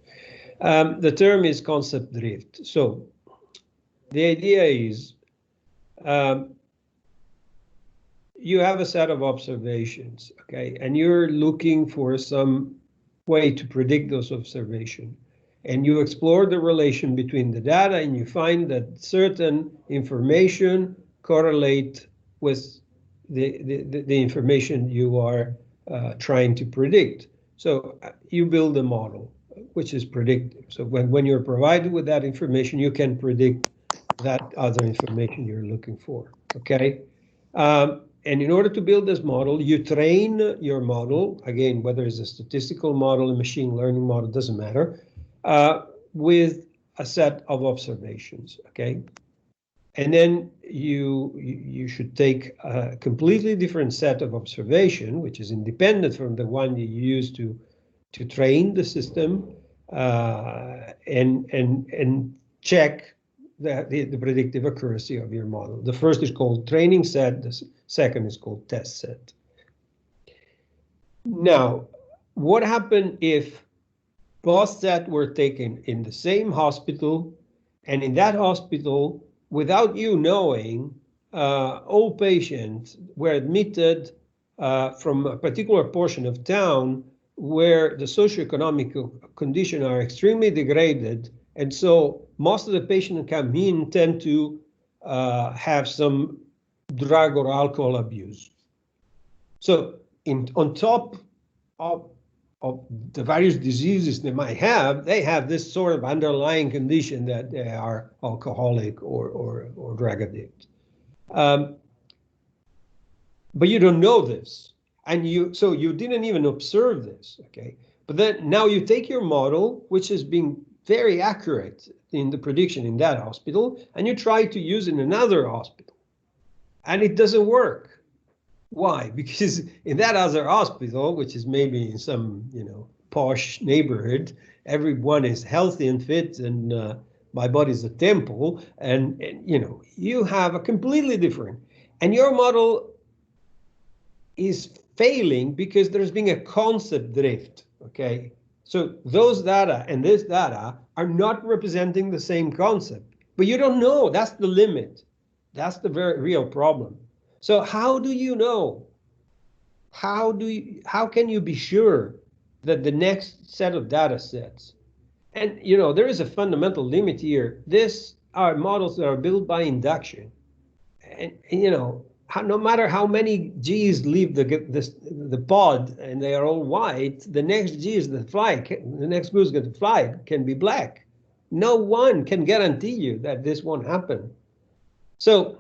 The term is concept drift. So the idea is you have a set of observations, okay, and you're looking for some way to predict those observations. And you explore the relation between the data, and you find that certain information correlate with the information you are trying to predict. So you build a model which is predictive. So when you're provided with that information, you can predict that other information you're looking for, okay? And in order to build this model, you train your model, again, whether it's a statistical model, a machine learning model, doesn't matter, with a set of observations, okay? And then you should take a completely different set of observation, which is independent from the one you use to train the system, and check the predictive accuracy of your model. The first is called training set, the second is called test set. Now, what happened if both sets were taken in the same hospital, and in that hospital, without you knowing, all patients were admitted from a particular portion of town where the socioeconomic conditions are extremely degraded, and so most of the patients who come in tend to have some drug or alcohol abuse. So on top of the various diseases they might have, they have this sort of underlying condition that they are alcoholic or drug addict. But you don't know this, and so you didn't even observe this, okay? But then now you take your model, which has been very accurate in the prediction in that hospital, and you try to use it in another hospital, and it doesn't work. Why? Because in that other hospital, which is maybe in some, you know, posh neighborhood, everyone is healthy and fit, and my body's a temple, and you know, you have a completely different, and your model is failing because there's been a concept drift, okay? So those data and this data are not representing the same concept, but you don't know. That's the limit. That's the very real problem. So how do you know? How can you be sure that the next set of data sets, and you know, there is a fundamental limit here. These are models that are built by induction, and you know, no matter how many G's leave the pod and they are all white, the next G's that fly, the next goose that fly can be black. No one can guarantee you that this won't happen. So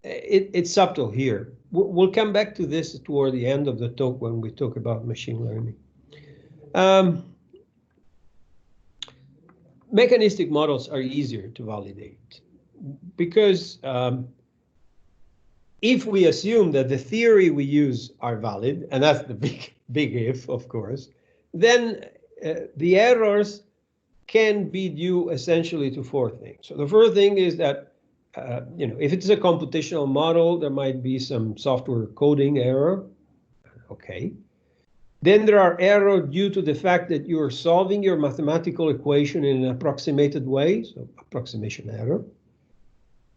it's subtle here. We'll come back to this toward the end of the talk when we talk about machine learning. Mechanistic models are easier to validate because if we assume that the theory we use are valid, and that's the big if, of course, then the errors can be due essentially to four things. So the first thing is that you know, if it's a computational model, there might be some software coding error. Okay. Then there are errors due to the fact that you're solving your mathematical equation in an approximated way, so approximation error.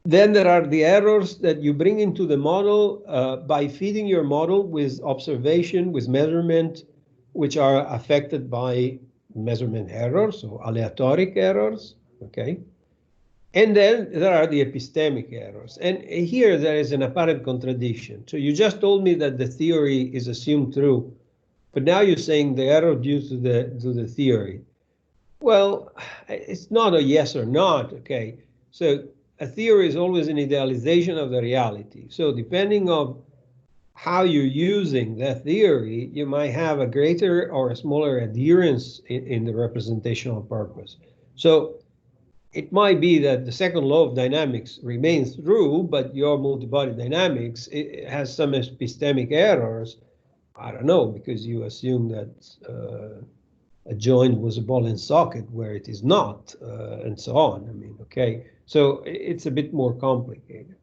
Then there are the errors that you bring into the model by feeding your model with observation, with measurement, which are affected by measurement errors, so aleatoric errors, okay? And then there are the epistemic errors. And here there is an apparent contradiction. So you just told me that the theory is assumed true, but now you're saying the error due to the theory. Well, it's not a yes or not, okay? So a theory is always an idealization of the reality. So depending on how you're using that theory, you might have a greater or a smaller adherence in the representational purpose. So it might be that the second law of dynamics remains true, but your multibody dynamics it has some epistemic errors. I don't know, because you assume that a joint was a ball and socket where it is not, and so on. I mean, okay, so it's a bit more complicated.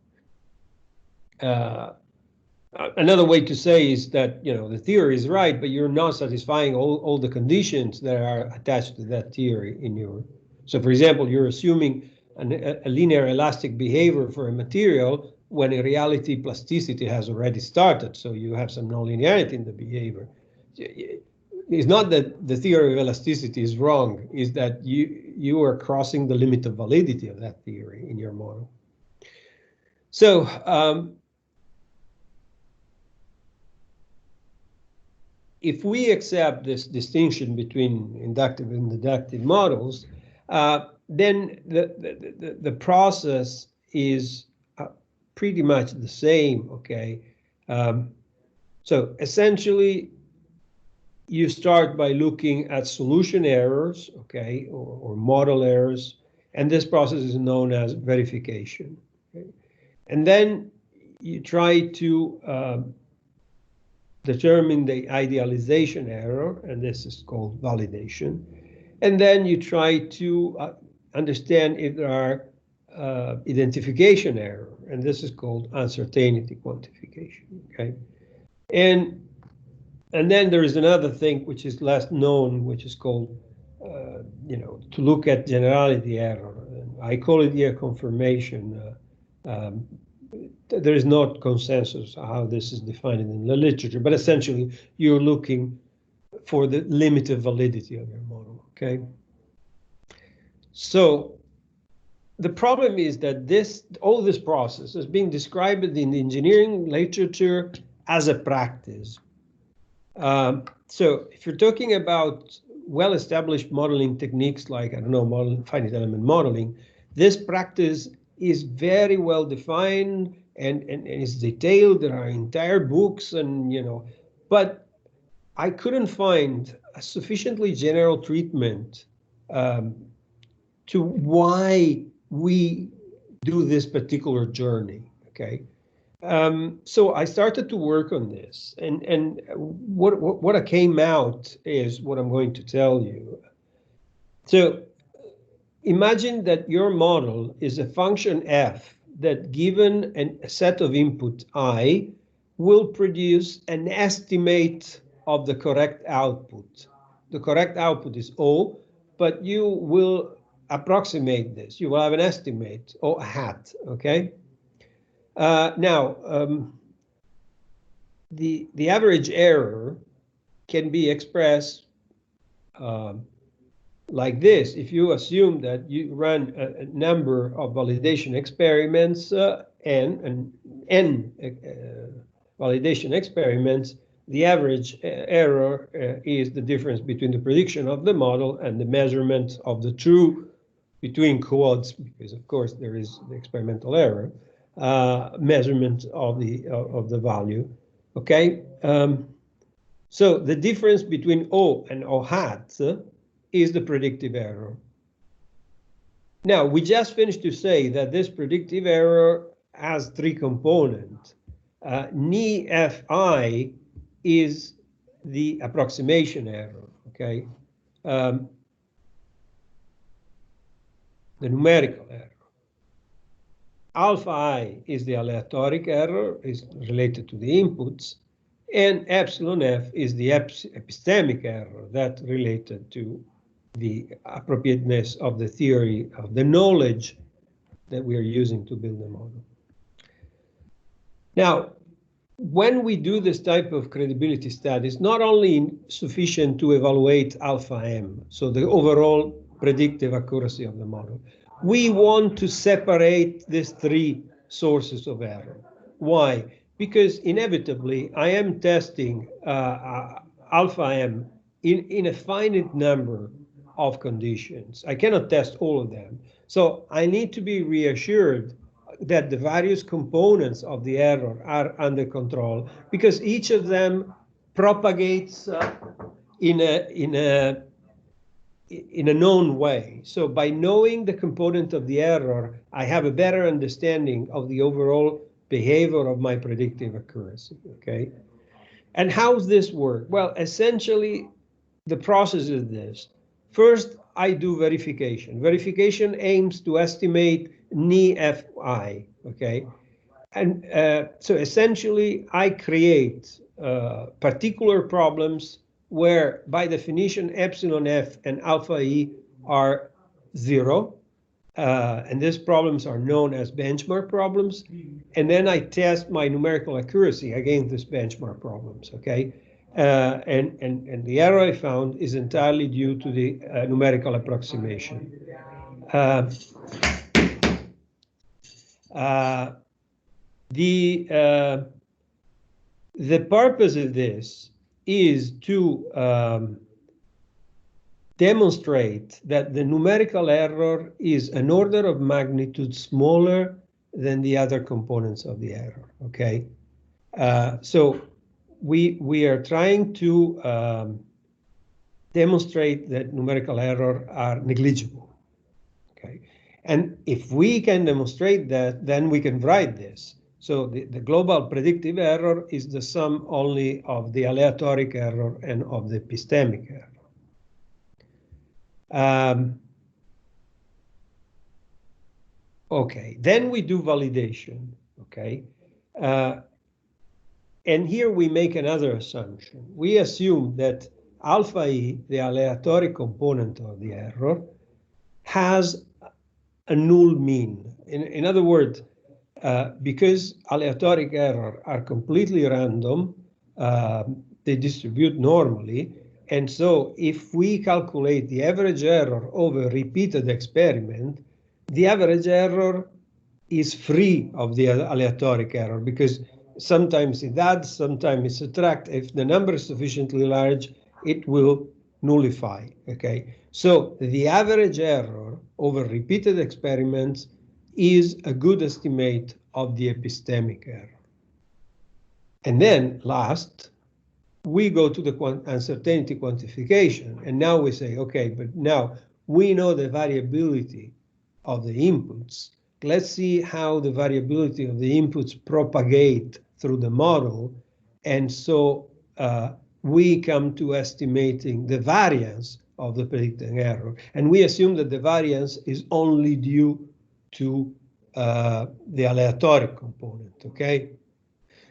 Another way to say is that, you know, the theory is right, but you're not satisfying all the conditions that are attached to that theory in your. So, for example, you're assuming a linear elastic behavior for a material when in reality plasticity has already started. So you have some nonlinearity in the behavior. It's not that the theory of elasticity is wrong, it's that you are crossing the limit of validity of that theory in your model. So if we accept this distinction between inductive and deductive models, then the process is pretty much the same, okay? So essentially, you start by looking at solution errors, okay, or model errors, and this process is known as verification. Okay? And then you try to determine the idealization error, and this is called validation. And then you try to understand if there are identification error, and this is called uncertainty quantification, okay? And then there is another thing which is less known, which is called, you know, to look at generality error. I call it here confirmation. There is not consensus how this is defined in the literature, but essentially you're looking for the limited validity of your model, okay? So the problem is that all this process is being described in the engineering literature as a practice. So if you're talking about well-established modeling techniques like, I don't know, finite element modeling, this practice is very well defined and is detailed. There are entire books and, you know, but I couldn't find a sufficiently general treatment to why we do this particular journey, okay? So I started to work on this, and what came out is what I'm going to tell you. So imagine that your model is a function f that, given a set of input I, will produce an estimate of the correct output. The correct output is O, but you will approximate this. You will have an estimate, or a hat, okay? Now, the average error can be expressed like this. If you assume that you run a number of validation experiments, n validation experiments, the average error is the difference between the prediction of the model and the measurement of the true, between quotes, because of course there is the experimental error, measurement of the value. Okay, so the difference between O and O hat is the predictive error. Now, we just finished to say that this predictive error has three components. Ni-Fi is the approximation error, okay? The numerical error. Alpha I is the aleatoric error, is related to the inputs, and epsilon F is the epistemic error that related to the appropriateness of the theory, of the knowledge that we are using to build the model. Now, when we do this type of credibility studies, not only sufficient to evaluate alpha M, so the overall predictive accuracy of the model, we want to separate these three sources of error. Why? Because inevitably I am testing alpha M in a finite number of conditions. I cannot test all of them. So I need to be reassured that the various components of the error are under control, because each of them propagates in a known way. So by knowing the component of the error, I have a better understanding of the overall behavior of my predictive accuracy, okay? And how does this work? Well, essentially, the process is this. First, I do verification. Verification aims to estimate Ni-Fi, okay? And so essentially, I create particular problems where, by definition, epsilon F and alpha E are 0. And these problems are known as benchmark problems. And then I test my numerical accuracy against these benchmark problems, okay? And the error I found is entirely due to the numerical approximation. The purpose of this is to demonstrate that the numerical error is an order of magnitude smaller than the other components of the error, okay? So we are trying to demonstrate that numerical error are negligible, okay? And if we can demonstrate that, then we can write this. So the global predictive error is the sum only of the aleatoric error and of the epistemic error. Okay, then we do validation, okay? And here we make another assumption. We assume that alpha E, the aleatoric component of the error, has a null mean. In other words, because aleatoric error are completely random, they distribute normally. And so if we calculate the average error over repeated experiment, the average error is free of the aleatoric error, because sometimes it adds, sometimes it subtracts. If the number is sufficiently large, it will nullify, okay? So the average error over repeated experiments is a good estimate of the epistemic error. And then last, we go to the uncertainty quantification. And now we say, okay, but now we know the variability of the inputs. Let's see how the variability of the inputs propagate through the model. And so we come to estimating the variance of the predicted error. And we assume that the variance is only due to the aleatoric component, okay?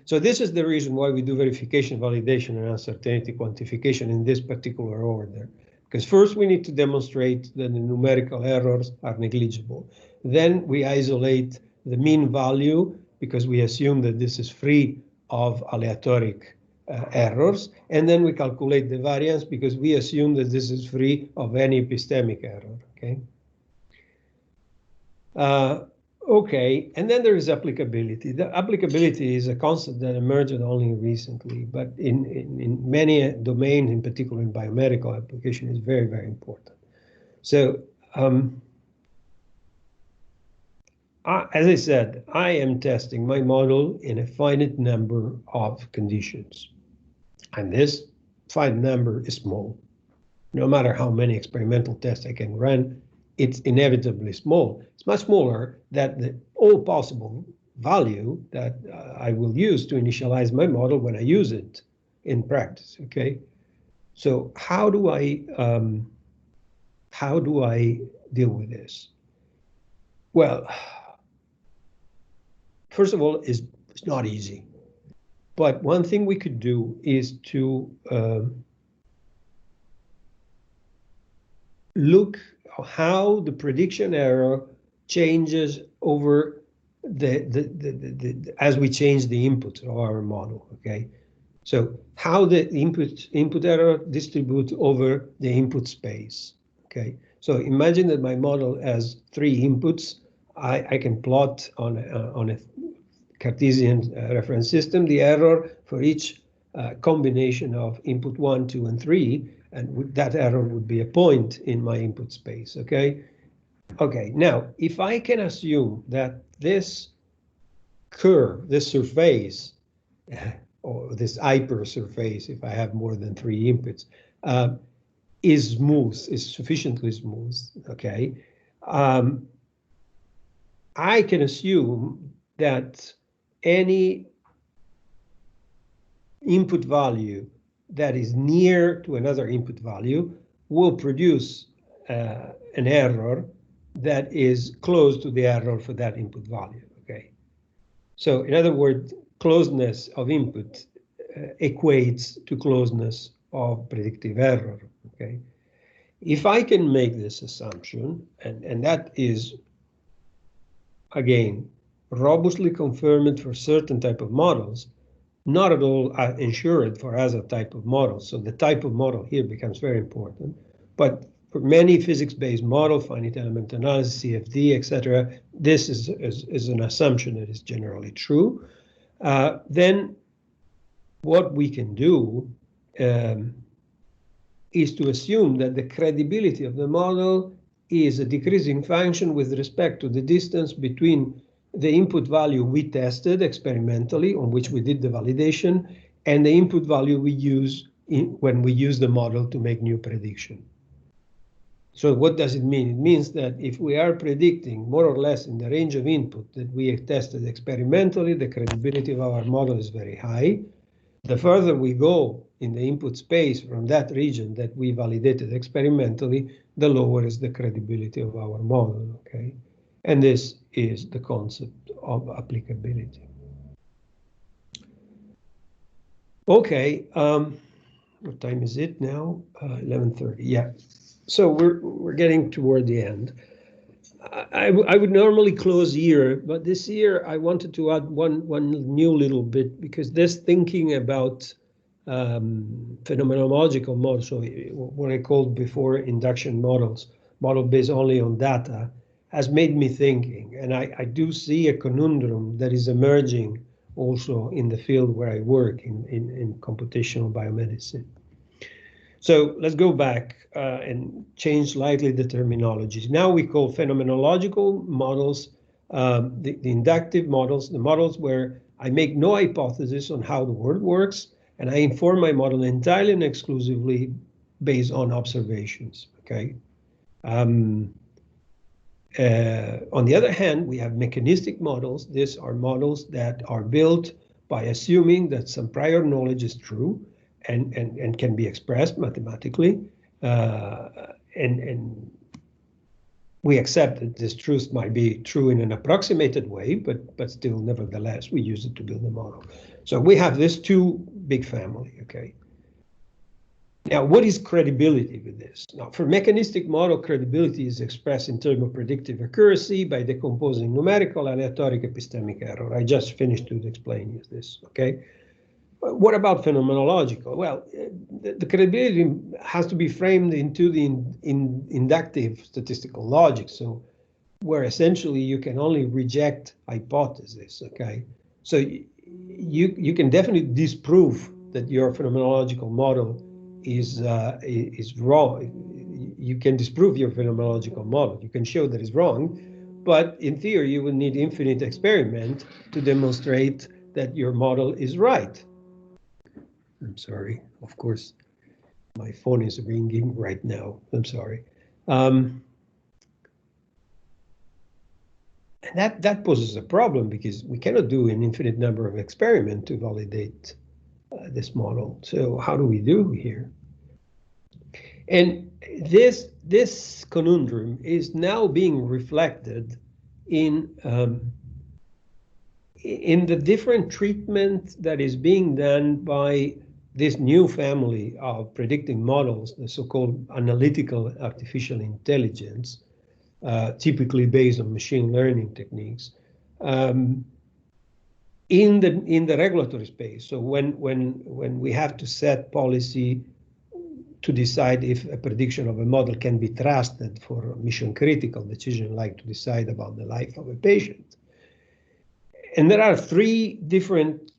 So this is the reason why we do verification, validation, and uncertainty quantification in this particular order. Because first we need to demonstrate that the numerical errors are negligible. Then we isolate the mean value, because we assume that this is free of aleatoric errors, and then we calculate the variance because we assume that this is free of any epistemic error, okay? Okay, and then there is applicability. The applicability is a concept that emerged only recently, but in many domains, in particular in biomedical application, is very, very important. So, as I said, I am testing my model in a finite number of conditions. And this finite number is small. No matter how many experimental tests I can run, it's inevitably small. It's much smaller than the all possible value that I will use to initialize my model when I use it in practice, okay? So how do I deal with this? Well, first of all, it's not easy. But one thing we could do is to look how the prediction error changes over as we change the input of our model, okay? So how the input error distributes over the input space, okay? So imagine that my model has 3 inputs. I can plot on a Cartesian reference system the error for each combination of input 1, 2, and 3, and that error would be a point in my input space, okay? Okay, now, if I can assume that this curve, this surface, or this hypersurface, if I have more than 3 inputs, is smooth, is sufficiently smooth, okay? I can assume that any input value that is near to another input value will produce an error that is close to the error for that input value, okay? So in other words, closeness of input equates to closeness of predictive error, okay? If I can make this assumption, and that is, again, robustly confirmed for certain type of models, not at all ensured for other type of models. So the type of model here becomes very important. But for many physics-based models, finite element analysis, CFD, etc., this is an assumption that is generally true. Then what we can do is to assume that the credibility of the model is a decreasing function with respect to the distance between the input value we tested experimentally, on which we did the validation, and the input value we use when we use the model to make new prediction. So what does it mean? It means that if we are predicting more or less in the range of input that we have tested experimentally, the credibility of our model is very high. The further we go in the input space from that region that we validated experimentally, the lower is the credibility of our model, okay? And this is the concept of applicability. Okay, what time is it now? 11:30, yeah. So we're getting toward the end. I would normally close here, but this year I wanted to add one new little bit, because this thinking about phenomenological models, so what I called before induction models, model based only on data, has made me thinking. And I do see a conundrum that is emerging also in the field where I work in computational biomedicine. So let's go back and change slightly the terminologies. Now we call phenomenological models the inductive models, the models where I make no hypothesis on how the world works, and I inform my model entirely and exclusively based on observations, okay? On the other hand, we have mechanistic models. These are models that are built by assuming that some prior knowledge is true and can be expressed mathematically. And we accept that this truth might be true in an approximated way, but still, nevertheless, we use it to build a model. So we have this 2 big family, okay? Now, what is credibility with this? Now, for mechanistic model, credibility is expressed in terms of predictive accuracy by decomposing numerical, aleatoric, epistemic error. I just finished to explain you this, okay? What about phenomenological? Well, the credibility has to be framed into the inductive statistical logic. So where essentially you can only reject hypotheses, okay? So you can definitely disprove that your phenomenological model is wrong. You can disprove your phenomenological model. You can show that it's wrong, but in theory you would need infinite experiment to demonstrate that your model is right. I'm sorry, of course, my phone is ringing right now. I'm sorry. And that poses a problem because we cannot do an infinite number of experiments to validate this model. So how do we do here? And this conundrum is now being reflected in the different treatment that is being done by this new family of predicting models, the so-called analytical artificial intelligence, typically based on machine learning techniques, in the regulatory space. So when we have to set policy to decide if a prediction of a model can be trusted for mission critical decision, like to decide about the life of a patient. And there are three different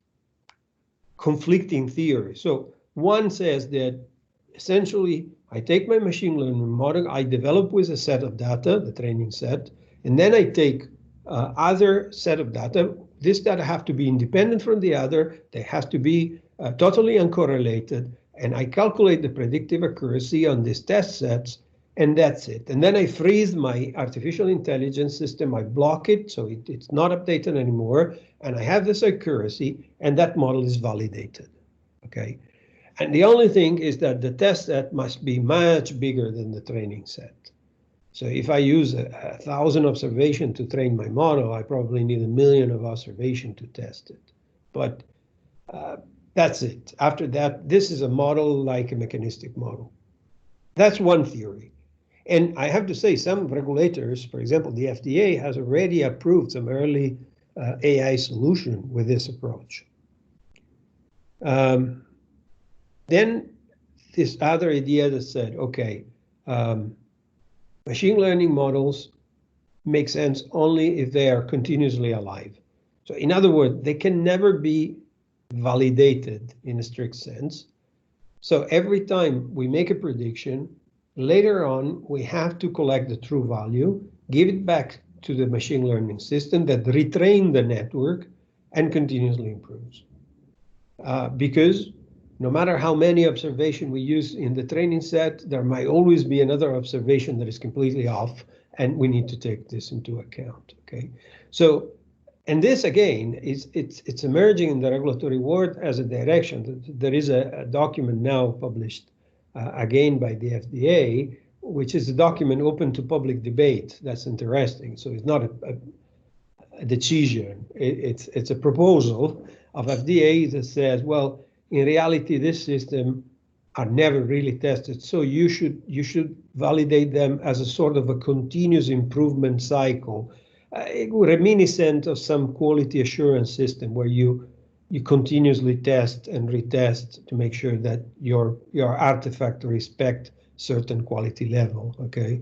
conflicting theories. So one says that essentially I take my machine learning model, I develop with a set of data, the training set, and then I take other set of data. This data have to be independent from the other. They have to be totally uncorrelated. And I calculate the predictive accuracy on these test sets, and that's it. And then I freeze my artificial intelligence system. I block it, so it's not updated anymore. And I have this accuracy, and that model is validated. Okay. And the only thing is that the test set must be much bigger than the training set. So if I use 1,000 observations to train my model, I probably need 1,000,000 of observations to test it. But that's it. After that, this is a model like a mechanistic model. That's one theory. And I have to say, some regulators, for example, the FDA has already approved some early AI solution with this approach. Then this other idea that said, okay, machine learning models make sense only if they are continuously alive. So in other words, they can never be validated in a strict sense. So every time we make a prediction, later on, we have to collect the true value, give it back to the machine learning system that retrain the network and continuously improves. Because no matter how many observations we use in the training set, there might always be another observation that is completely off, and we need to take this into account. Okay, so and this again it's emerging in the regulatory world as a direction. There is a document now published again by the FDA, which is a document open to public debate. That's interesting. So it's not a decision. It's a proposal of FDA that says, well, in reality, this system are never really tested. So you should validate them as a sort of a continuous improvement cycle, reminiscent of some quality assurance system where you continuously test and retest to make sure that your artifact respect certain quality level. Okay.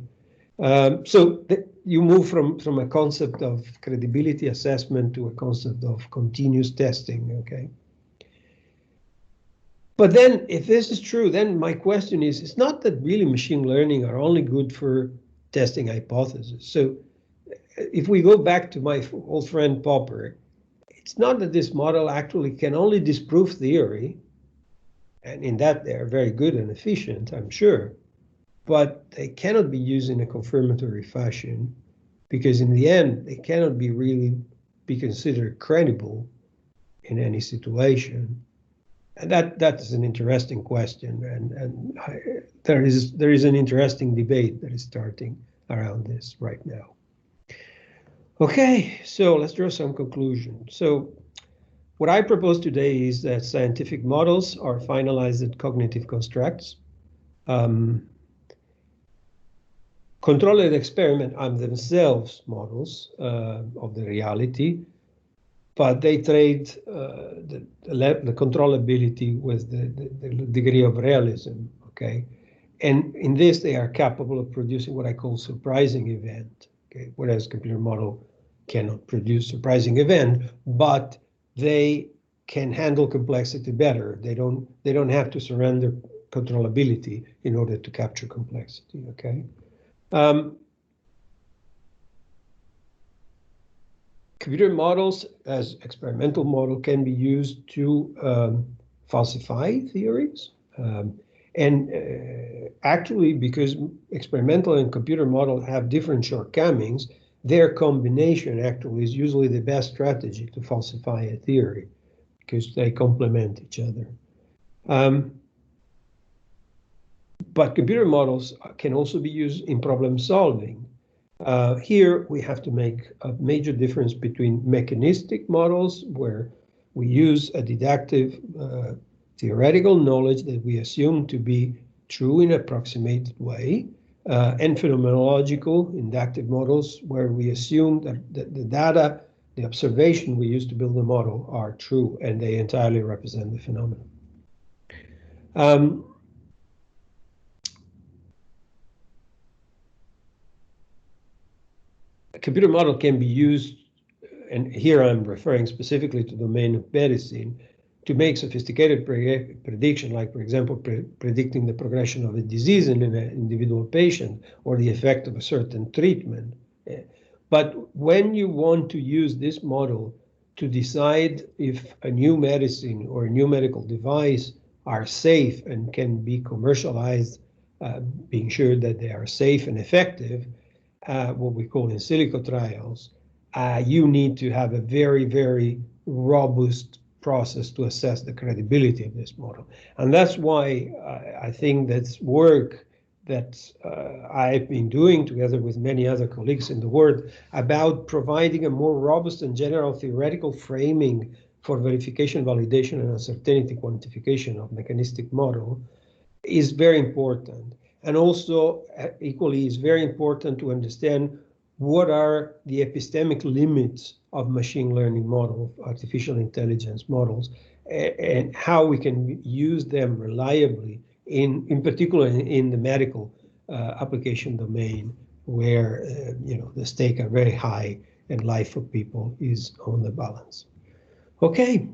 So you move from a concept of credibility assessment to a concept of continuous testing, okay? But then if this is true, then my question is, it's not that really machine learning are only good for testing hypotheses. So if we go back to my old friend Popper, it's not that this model actually can only disprove theory, and in that they're very good and efficient, I'm sure, but they cannot be used in a confirmatory fashion because in the end, they cannot be considered credible in any situation. And that is an interesting question, and there is an interesting debate that is starting around this right now. Okay, so let's draw some conclusions. So what I propose today is that scientific models are finalized cognitive constructs. Controlled experiment are themselves models of the reality. but they trade the controllability with the degree of realism, okay? And in this, they are capable of producing what I call surprising event, okay? Whereas computer model cannot produce surprising event, but they can handle complexity better. They don't have to surrender controllability in order to capture complexity, okay? Computer models as experimental model can be used to falsify theories. Actually, because experimental and computer model have different shortcomings, their combination actually is usually the best strategy to falsify a theory because they complement each other. But computer models can also be used in problem solving. Here we have to make a major difference between mechanistic models, where we use a deductive theoretical knowledge that we assume to be true in an approximated way, and phenomenological inductive models, where we assume that the data, the observation we use to build the model are true and they entirely represent the phenomenon. A computer model can be used, and here I'm referring specifically to the domain of medicine, to make sophisticated prediction, like, for example, predicting the progression of a disease in an individual patient or the effect of a certain treatment. But when you want to use this model to decide if a new medicine or a new medical device are safe and can be commercialized, being sure that they are safe and effective, what we call in silico trials, you need to have a very, very robust process to assess the credibility of this model. And that's why I think that's work that I've been doing together with many other colleagues in the world about providing a more robust and general theoretical framing for verification, validation, and uncertainty quantification of mechanistic model is very important. And also, equally, is very important to understand what are the epistemic limits of machine learning model, artificial intelligence models, and how we can use them reliably, in particular in the medical application domain, where the stakes are very high and life of people is on the balance. Okay.